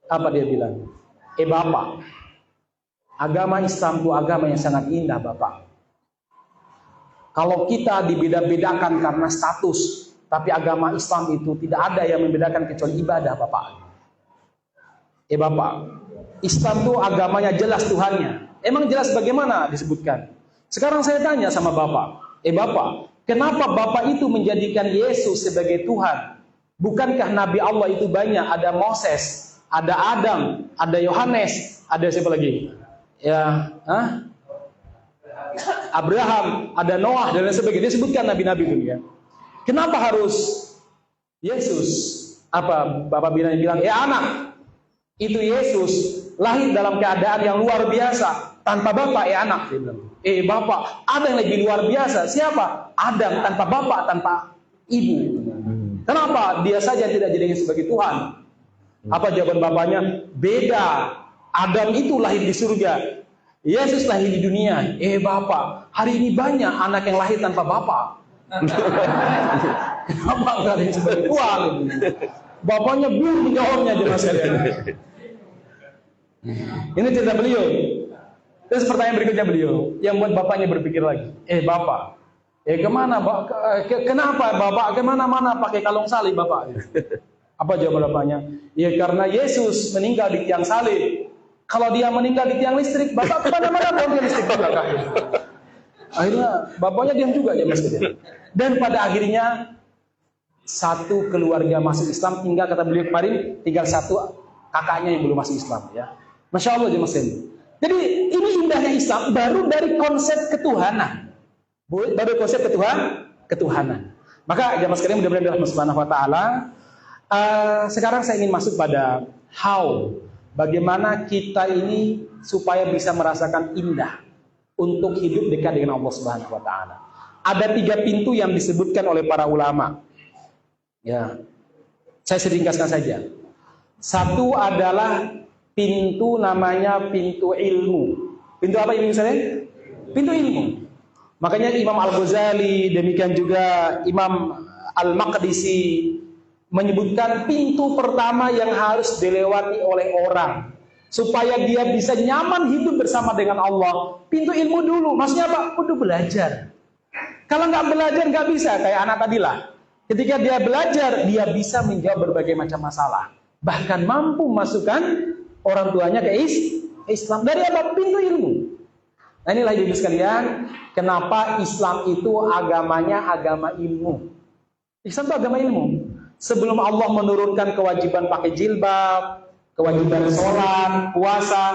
Apa dia bilang? Bapak, agama Islam itu agama yang sangat indah Bapak. Kalau kita dibeda-bedakan karena status, tapi agama Islam itu tidak ada yang membedakan kecuali ibadah Bapak. Bapak, Islam itu agamanya jelas Tuhannya. Emang jelas bagaimana disebutkan? Sekarang saya tanya sama Bapak, Bapak, kenapa Bapak itu menjadikan Yesus sebagai Tuhan? Bukankah Nabi Allah itu banyak? Ada Moses, ada Adam, ada Yohanes, ada siapa lagi? Abraham, ada Noah dan lain sebagainya. Disebutkan nabi-nabi itu ya. Kenapa harus Yesus? Apa Bapak bilang, anak, itu Yesus lahir dalam keadaan yang luar biasa tanpa bapak anak. Dia bilang, Bapak, ada yang lebih luar biasa. Siapa? Adam tanpa bapak, tanpa ibu. Kenapa dia saja tidak jadikan sebagai Tuhan? Apa jawaban bapaknya? Beda. Adam itu lahir di surga. Yesus lahir di dunia. Bapak, hari ini banyak anak yang lahir tanpa bapak. Kenapa enggak ada yang sebagai tuan? Bapaknya belum jawabnya jemaah sekalian. Ini cerita beliau. Terus pertanyaan berikutnya beliau yang buat bapaknya berpikir lagi. Bapak, kemana? Kenapa bapak kemana-mana pakai kalung salib bapak? Apa jawaban bapaknya? Karena Yesus meninggal di tiang salib. Kalau dia meninggal di tiang listrik, bapak kemana-mana dong tiang listrik juga. Akhirnya bapaknya diam juga ya mas. Dan pada akhirnya satu keluarga masuk Islam, tinggal kata beliau kemarin tinggal satu kakaknya yang belum masuk Islam ya. Masya Allah ya mas. Jadi ini indahnya Islam baru dari konsep ketuhanan, baru konsep ketuhanan. Maka jamaah sekalian mudah-mudahan Allah Subhanahu Wa Taala. Sekarang saya ingin masuk pada bagaimana kita ini supaya bisa merasakan indah untuk hidup dekat dengan Allah Subhanahu Wa Taala. Ada 3 pintu yang disebutkan oleh para ulama. Ya, saya ringkaskan saja. Satu adalah pintu namanya pintu ilmu. Pintu apa ini misalnya? Pintu ilmu. Makanya Imam Al-Ghazali, demikian juga Imam Al-Maqdisi menyebutkan pintu pertama yang harus dilewati oleh orang supaya dia bisa nyaman hidup bersama dengan Allah. Pintu ilmu dulu. Maksudnya apa? Kudu belajar. Kalau nggak belajar nggak bisa. Kayak anak tadi lah. Ketika dia belajar, dia bisa menjawab berbagai macam masalah. Bahkan mampu masukkan orang tuanya ke Islam. Dari apa? Pintu ilmu. Nah inilah ibu sekalian, kenapa Islam itu agamanya agama ilmu. Islam itu agama ilmu. Sebelum Allah menurunkan kewajiban pakai jilbab, kewajiban sholat, puasa,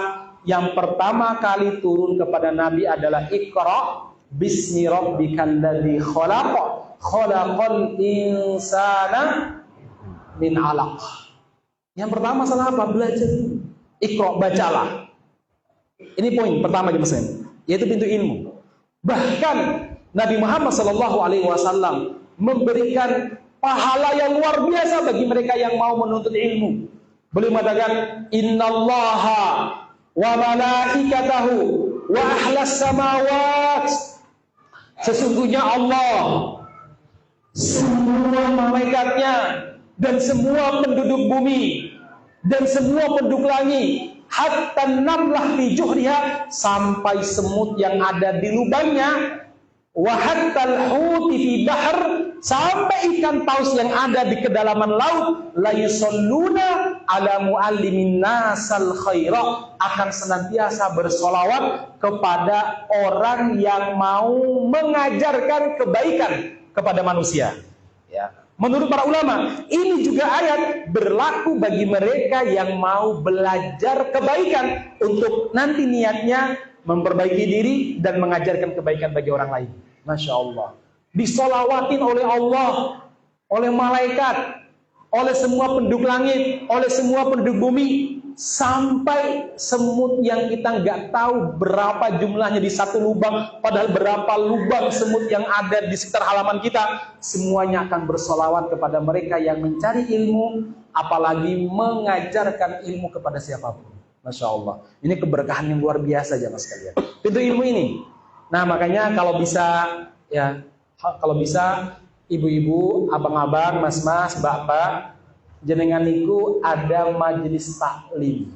yang pertama kali turun kepada Nabi adalah Iqra bismi rabbikal ladzi khalaq, khalaqal insana min 'alaq. Yang pertama salah apa? Belajar. Iqra, bacalah. Ini poin pertama jemaah, yaitu pintu ilmu. Bahkan Nabi Muhammad SAW memberikan pahala yang luar biasa bagi mereka yang mau menuntut ilmu. Beliau mengatakan, innallaha wa malaikatahu wa ahlas samawat. Sesungguhnya Allah, semua malaikatnya dan semua penduduk bumi dan semua penduduk langit, hatta namlah fi juhriha, sampai semut yang ada di lubangnya, wa hattal huti fi bahr, sampai ikan paus yang ada di kedalaman laut, la yusalluna ala muallimin nasal khaira, akan senantiasa bersolawat kepada orang yang mau mengajarkan kebaikan kepada manusia. Ya. Menurut para ulama, ini juga ayat berlaku bagi mereka yang mau belajar kebaikan untuk nanti niatnya memperbaiki diri dan mengajarkan kebaikan bagi orang lain. Masya Allah. Disolawatin oleh Allah, oleh malaikat, oleh semua penduduk langit, oleh semua penduduk bumi, sampai semut yang kita nggak tahu berapa jumlahnya di satu lubang, padahal berapa lubang semut yang ada di sekitar halaman kita, semuanya akan bersolawat kepada mereka yang mencari ilmu, apalagi mengajarkan ilmu kepada siapapun. Masya Allah. Ini keberkahan yang luar biasa jemaah sekalian. Pintu ilmu ini. Nah makanya kalau bisa ya, kalau bisa ibu-ibu, abang-abang, mas-mas, mbak-mbak, jenengan niku ada majelis taklim.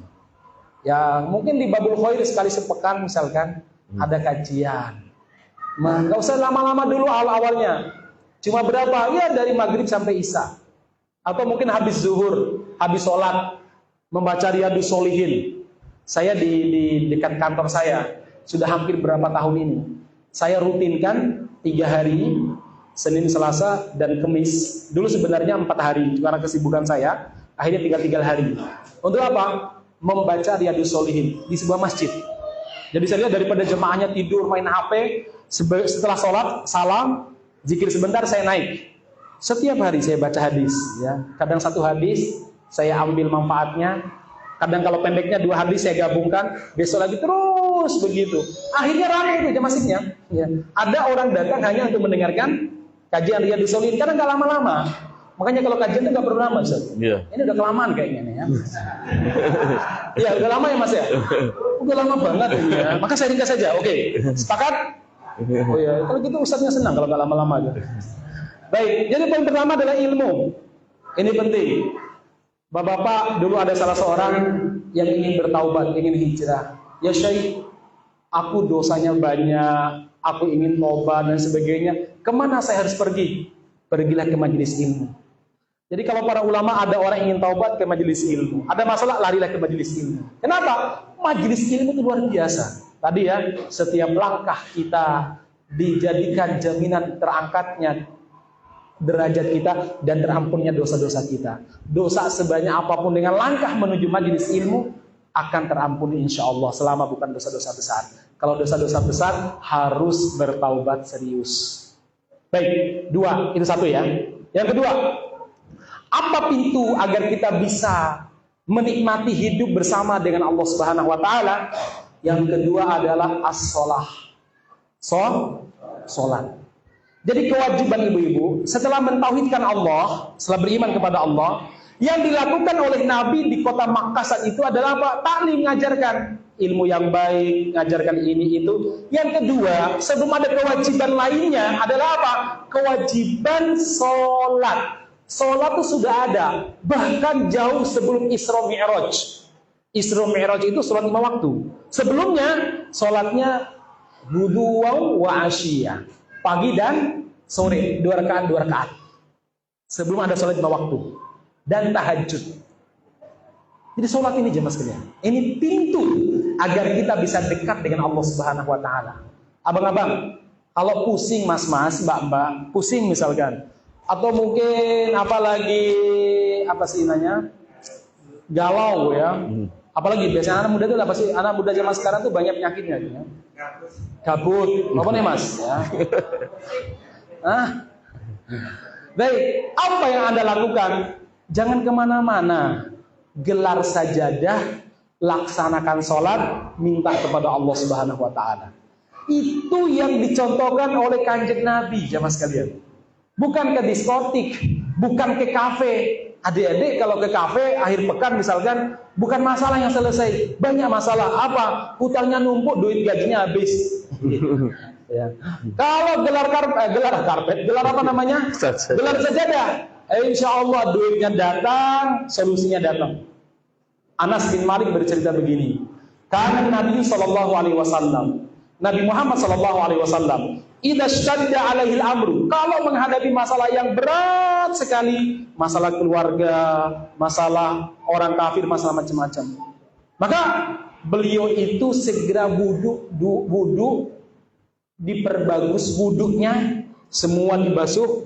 Ya mungkin di Babul Khair sekali sepekan misalkan ada kajian. Nggak usah lama-lama dulu awal-awalnya. Cuma berapa? Ya dari maghrib sampai isya. Atau mungkin habis zuhur, habis sholat, membaca Riyadhus Shalihin. Saya di dekat kantor saya sudah hampir berapa tahun ini. Saya rutinkan 3 hari, Senin, Selasa, dan Kamis. Dulu sebenarnya 4 hari, karena kesibukan saya, akhirnya tinggal 3 hari. Untuk apa? Membaca Riyadhus Shalihin di sebuah masjid. Jadi saya lihat daripada jemaahnya tidur main HP, setelah sholat, salam, zikir sebentar, saya naik. Setiap hari saya baca hadis. Ya. Kadang 1 hadis, saya ambil manfaatnya. Kadang kalau pendeknya 2 hadis saya gabungkan, besok lagi terus begitu. Akhirnya ramai itu masjidnya. Ya. Ada orang datang hanya untuk mendengarkan kajian Riyadhus Shalihin, karena nggak lama-lama. Makanya kalau kajian itu nggak perlu nama, Ustaz. Iya. Ini udah kelamaan kayaknya nih ya. Iya, udah lama ya Mas ya? Udah lama banget ini ya. Maka saya ringkas saja. Oke, sepakat? Oh ya, kalau gitu Ustaznya senang kalau nggak lama-lama gitu. Baik, jadi poin pertama adalah ilmu. Ini penting. Bapak-bapak, dulu ada salah seorang yang ingin bertaubat, ingin hijrah. Ya Syekh, aku dosanya banyak, aku ingin tobat dan sebagainya. Kemana saya harus pergi? Pergilah ke majelis ilmu. Jadi kalau para ulama ada orang ingin taubat ke majelis ilmu, ada masalah larilah ke majelis ilmu. Kenapa? Majelis ilmu itu luar biasa. Tadi ya, setiap langkah kita dijadikan jaminan terangkatnya derajat kita dan terampunnya dosa-dosa kita. Dosa sebanyak apapun dengan langkah menuju majelis ilmu akan terampuni insya Allah selama bukan dosa-dosa besar. Kalau dosa-dosa besar harus bertaubat serius. Baik, dua, itu satu ya. Yang kedua, apa pintu agar kita bisa menikmati hidup bersama dengan Allah Subhanahu wa taala? Yang kedua adalah as-shalah. Salat. Jadi kewajiban ibu-ibu setelah mentauhidkan Allah, setelah beriman kepada Allah, yang dilakukan oleh Nabi di kota Makkah saat itu adalah apa? Taklim, mengajarkan ilmu yang baik, mengajarkan ini itu. Yang kedua, sebelum ada kewajiban lainnya adalah apa? Kewajiban sholat. Sholat itu sudah ada, bahkan jauh sebelum Isra Mi'raj. Isra Mi'raj itu sholat 5 waktu. Sebelumnya sholatnya buduwa wa asyiyah, pagi dan sore, 2 rakaat. Sebelum ada sholat 5 waktu dan tahajud. Jadi sholat ini jemaah sekalian, ini pintu agar kita bisa dekat dengan Allah Subhanahu wa taala. Abang-abang, kalau pusing mas-mas, mbak-mbak, pusing misalkan, atau mungkin apa sih namanya? Galau ya. Apalagi biasanya anak muda itu apa sih? Anak muda zaman sekarang tuh banyak penyakitnya gitu ya. Kabut. Apa nih Mas? Ya. Baik, apa yang Anda lakukan? Jangan kemana-mana. Gelar sajadah, laksanakan sholat, minta kepada Allah Subhanahu wa taala. Itu yang dicontohkan oleh Kanjeng Nabi, jamaah sekalian. Bukan ke diskotik, bukan ke kafe. Adik-adik kalau ke kafe akhir pekan misalkan, bukan masalah yang selesai, banyak masalah. Apa? Hutangnya numpuk, duit gajinya habis. Ya. Kalau gelar apa namanya? Gelar sajadah, insya Allah duitnya datang, solusinya datang. Anas bin Malik bercerita begini, karena Nabi Shallallahu Alaihi Wasallam, Nabi Muhammad Shallallahu Alaihi Wasallam, idza syadda alaihil amru, kalau menghadapi masalah yang berat sekali, masalah keluarga, masalah orang kafir, masalah macam-macam, maka beliau itu segera wudu, diperbagus wudunya, semua dibasuh,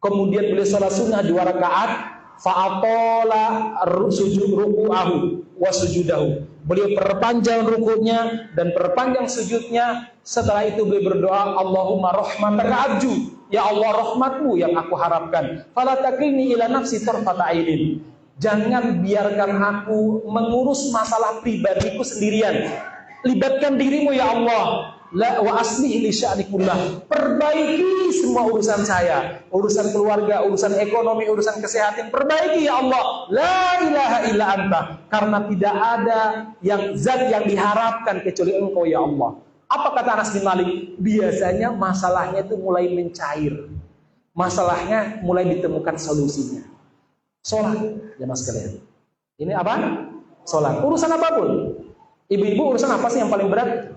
kemudian beliau salat sunnah 2 rakaat, fa'atola sujud ruku'ahu wa sujudahu, beliau perpanjang rukunya dan perpanjang sujudnya. Setelah itu beliau berdoa, Allahumma rahmataka arju, ya Allah rahmatmu yang aku harapkan, fala takilni ila nafsi tarfata ainin, jangan biarkan aku mengurus masalah pribadiku sendirian, libatkan dirimu ya Allah. La wa aslih li sya'ni kullah, perbaiki semua urusan saya, urusan keluarga, urusan ekonomi, urusan kesehatan, perbaiki ya Allah. La ilaha illa anta, karena tidak ada yang zat yang diharapkan kecuali Engkau ya Allah. Apa kata Anas bin Malik? Biasanya masalahnya itu mulai mencair, masalahnya mulai ditemukan solusinya. Sholat, jemaah sekalian. Ini apa? Sholat. Urusan apapun. Ibu-ibu urusan apa sih yang paling berat?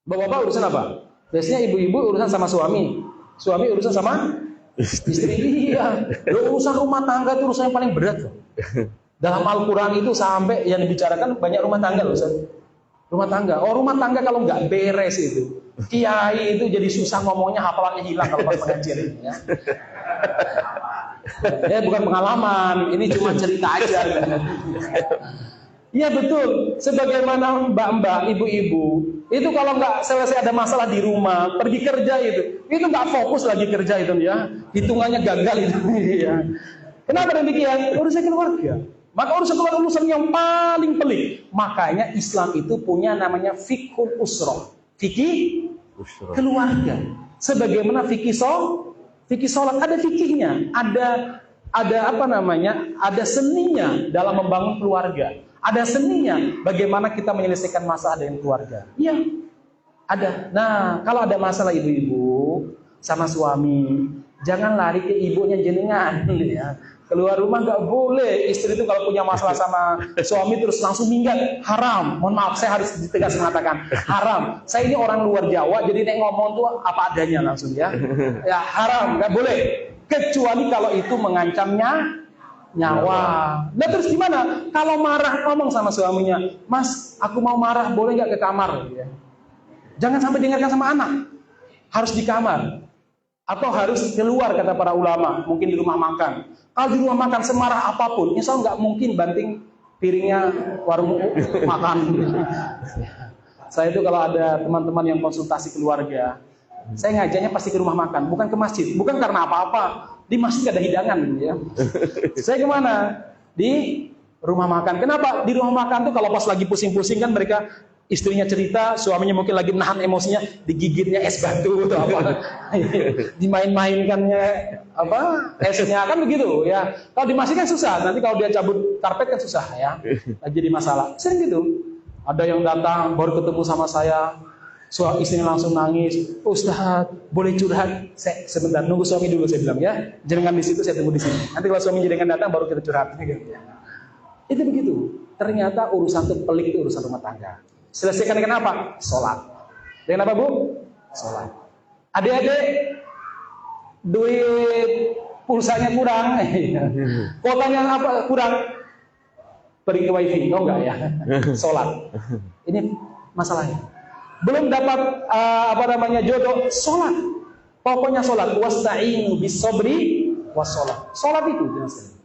Bapak-bapak urusan apa? Biasanya ibu-ibu urusan sama suami, suami urusan sama istri. Iya. Urusan rumah tangga itu urusan yang paling berat loh. Dalam Al-Quran itu sampai yang dibicarakan banyak rumah tangga loh, Ustaz. Rumah tangga. Oh, rumah tangga kalau nggak beres itu, kiai itu jadi susah ngomongnya, hafalannya hilang kalau pas pengajian ini ya. Ya bukan pengalaman, ini cuma cerita aja. Iya betul, sebagaimana mbak-mbak, ibu-ibu, itu kalau nggak selesai ada masalah di rumah, pergi kerja itu nggak fokus lagi kerja itu ya, hitungannya gagal itu ya. Kenapa demikian? Urusan keluarga. Maka urusan yang paling pelik. Makanya Islam itu punya namanya fiqhul usrah, fikih keluarga. Sebagaimana fikih sholat ada fikihnya, ada ada apa namanya? Ada seninya dalam membangun keluarga. Ada seninya bagaimana kita menyelesaikan masalah dengan keluarga. Iya, ada. Nah, kalau ada masalah ibu-ibu sama suami, jangan lari ke ibunya jenengan. Ya. Keluar rumah nggak boleh. Istri itu kalau punya masalah sama suami terus langsung minggat, haram. Mohon maaf, saya harus ditegas mengatakan haram. Saya ini orang luar Jawa, jadi nek ngomong tuh apa adanya langsung ya. Ya haram, nggak boleh. Kecuali kalau itu mengancamnya nyawa. Nah terus gimana? Kalau marah ngomong sama suaminya, Mas, aku mau marah, boleh nggak ke kamar? Ya. Jangan sampai dengarkan sama anak. Harus di kamar. Atau harus keluar kata para ulama, mungkin di rumah makan. Kalau di rumah makan semarah apapun, insya Allah nggak mungkin banting piringnya warung makan. Saya itu kalau ada teman-teman yang konsultasi keluarga, saya ngajaknya pasti ke rumah makan, bukan ke masjid. Bukan karena apa-apa, di masjid ada hidangan gitu ya. Saya kemana? Di rumah makan. Kenapa? Di rumah makan tuh kalau pas lagi pusing-pusing kan mereka istrinya cerita, suaminya mungkin lagi menahan emosinya, digigitnya es batu atau apa, dimain-mainkannya apa esnya kan begitu ya. Kalau di masjid kan susah, nanti kalau dia cabut karpet kan susah ya, jadi masalah. Sering gitu. Ada yang datang baru ketemu sama saya, istrinya langsung nangis, Ustaz boleh curhat? Saya sebentar nunggu suami dulu, saya bilang ya, jangan di situ, saya tunggu di sini. Nanti kalau suami jenengan datang baru kita curhat. Gitu. Itu begitu. Ternyata urusan itu pelik, itu urusan rumah tangga. Selesaikan dengan apa? Sholat. Dengan apa Bu? Sholat. Adik-adik, duit pulsanya kurang, kuotanya apa kurang? Pergi ke wifi, oh enggak ya? Sholat. Ini masalahnya. Belum dapat jodoh, sholat. Pokoknya sholat. Wasta'inu bis-sabri was-sholat. Sholat itu jelas.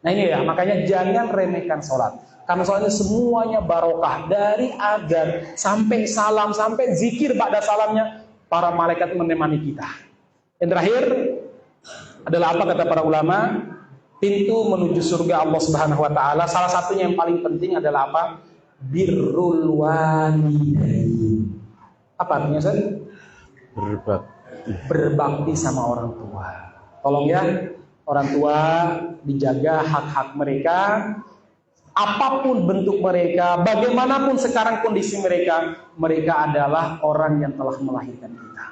Nah ini ya, makanya jangan remehkan sholat. Karena soalnya semuanya barokah, dari adzan sampai salam sampai zikir ba'da salamnya para malaikat menemani kita. Yang terakhir adalah apa kata para ulama? Pintu menuju surga Allah Subhanahu wa taala salah satunya yang paling penting adalah apa? Birrul walidain. Apa artinya Ustaz? Berbakti sama orang tua. Tolong ya, orang tua dijaga hak-hak mereka. Apapun bentuk mereka, bagaimanapun sekarang kondisi mereka, mereka adalah orang yang telah melahirkan kita.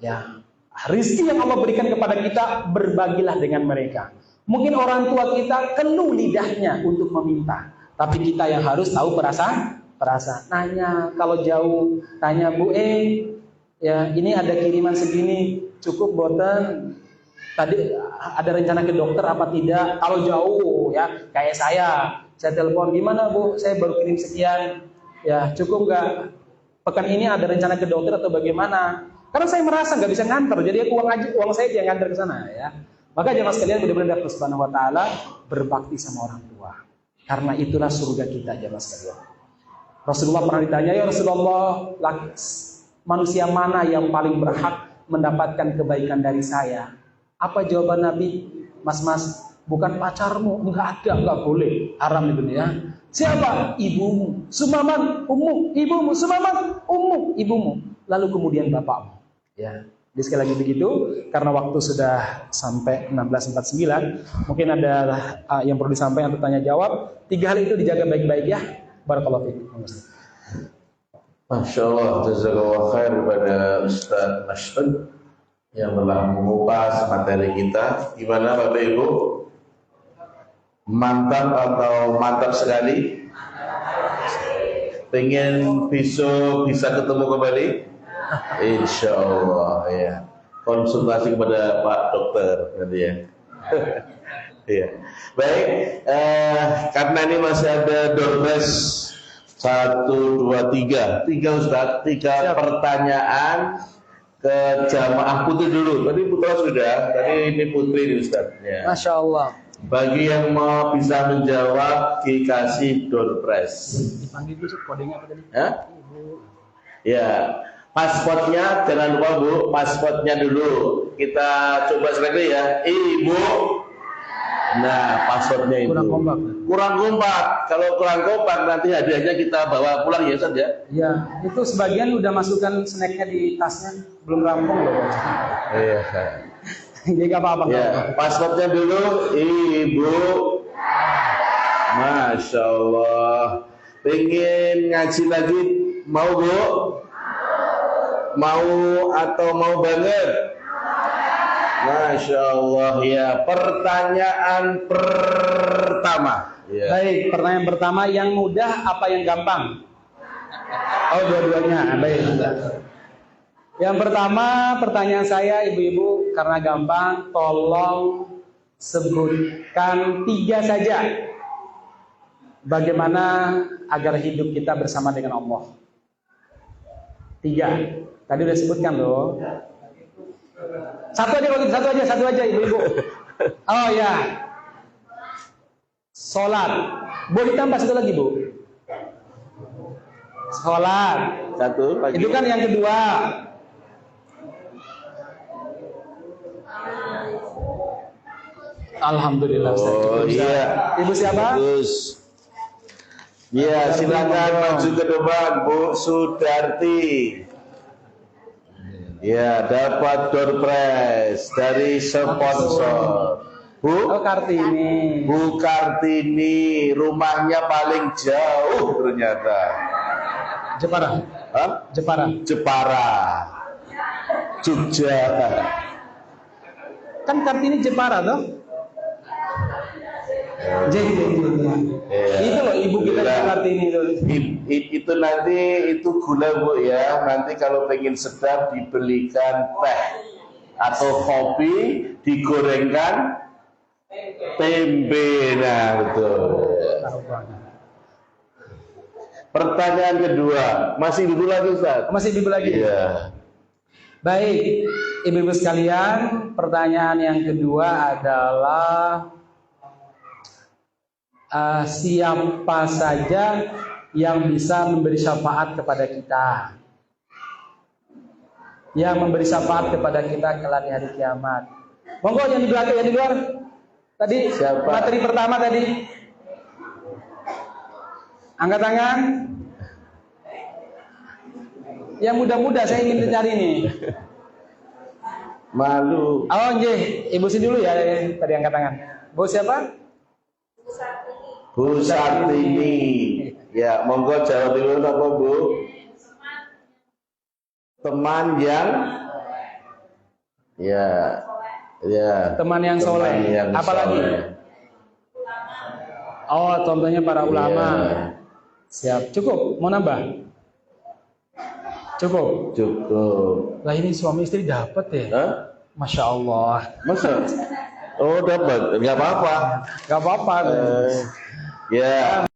Ya, rezeki yang Allah berikan kepada kita, berbagilah dengan mereka. Mungkin orang tua kita keluh lidahnya untuk meminta, tapi kita yang harus tahu perasaan. Nanya kalau jauh, tanya Bu ya ini ada kiriman segini, cukup boten? Tadi ada rencana ke dokter apa tidak? Kalau jauh ya, kayak saya telepon, gimana Bu? Saya baru kirim sekian. Ya, cukup nggak? Pekan ini ada rencana ke dokter atau bagaimana? Karena saya merasa nggak bisa nganter, jadi uang saya yang nganter ke sana ya. Maka jemaah sekalian benar-benar Allah Subhanahu wa taala berbakti sama orang tua. Karena itulah surga kita jemaah sekalian. Rasulullah pernah ditanya, ya Rasulullah, manusia mana yang paling berhak mendapatkan kebaikan dari saya? Apa jawaban Nabi? Mas, bukan pacarmu, enggak boleh, haram itu ya. Siapa? Ibumu. Sumaman, ummu, ibumu. Sumaman, ummu, ibumu. Lalu kemudian bapakmu. Ya. Jadi sekali lagi begitu, karena waktu sudah sampai 16.49, mungkin ada yang perlu disampaikan atau tanya jawab. 3 hal itu dijaga baik-baik ya. Barakallahu fiikum. Masya Allah, jazakallahu khair kepada Ustaz Mas'ud yang telah mengupas materi kita. Gimana Bapak Ibu? Mantap atau mantap sekali? Pengen besok bisa ketemu kembali? Insya Allah ya. Konsultasi kepada Pak Dokter nanti ya. Iya. Baik, karena ini masih ada doorpress 1, 2, 3 Ustaz, 3 pertanyaan ke jamaah putri dulu. Tadi putra sudah, tadi ini putri nih Ustaz ya. Masya Allah. Bagi yang mau bisa menjawab dikasih doorpress. Dipanggil dulu kodenya apa tadi? Ya, pasportnya jangan lupa Bu, pasportnya dulu. Kita coba sekali ya. Ibu. Nah, pasportnya itu. Kurang kompak. Kalau kurang kompak nanti hadiahnya kita bawa pulang ya Ustaz ya. Iya, itu sebagian udah masukkan snacknya di tasnya, belum rampung loh. Iya. Jadi nggak apa-apa. Ya, pasportnya dulu, Ibu. Masya Allah. Pengen ngaji lagi, mau Bu? Mau atau mau banget? Masya Allah ya. Pertanyaan pertama. Ya. Baik, pertanyaan pertama yang mudah apa yang gampang? Oh, dua-duanya. Baik. Yang pertama, pertanyaan saya ibu-ibu karena gampang, tolong sebutkan 3 saja bagaimana agar hidup kita bersama dengan Allah. 3. Tadi udah sebutkan loh. Satu aja ibu-ibu. Oh ya. Sholat. Boleh tambah satu lagi, Bu. Sholat. Satu lagi. Itu kan yang kedua. Alhamdulillah. Oh iya. Ibu siapa? Bagus. Ya, silakan maju ke depan, Bu Sudarti. Ya, dapat door prize dari sponsor. Bu Oh, Kartini. Bu Kartini, rumahnya paling jauh ternyata. Jepara. Hah? Jepara. Jepara. Jogja. Kan Kartini Jepara toh? Iya. Itu loh ibu kita Gula. Kartini itu. Itu nanti itu gula Bu ya. Nanti kalau pengen sedap dibelikan teh atau kopi, digorengkan tempe. Nah, betul. Pertanyaan kedua, masih dulu lagi Ustaz? Masih ibu lagi. Iya. Baik, ibu-ibu sekalian, pertanyaan yang kedua adalah siapa saja yang bisa memberi syafaat kepada kita? Yang memberi syafaat kepada kita kelak di hari kiamat. Monggo yang di belakang, yang di luar. Tadi Siapa? materi pertama tadi. Angkat tangan. Yang muda-muda saya ingin cari nih. Malu. Oh, nggih, Ibu sini dulu ya tadi angkat tangan. Bu siapa? Bu Sartini. Ya, monggo jawab dulu apa Bu? Teman yang ya. Ya. Teman yang soleh. yang Apa lagi? soleh. Oh, contohnya para ulama. Iya. Siap. Cukup? Mau nambah? Cukup. Cukup. Lah ini suami istri dapat ya. Hah? Masya Allah. Masa? Oh, dapat. Enggak apa-apa. Gak apa-apa. Ya.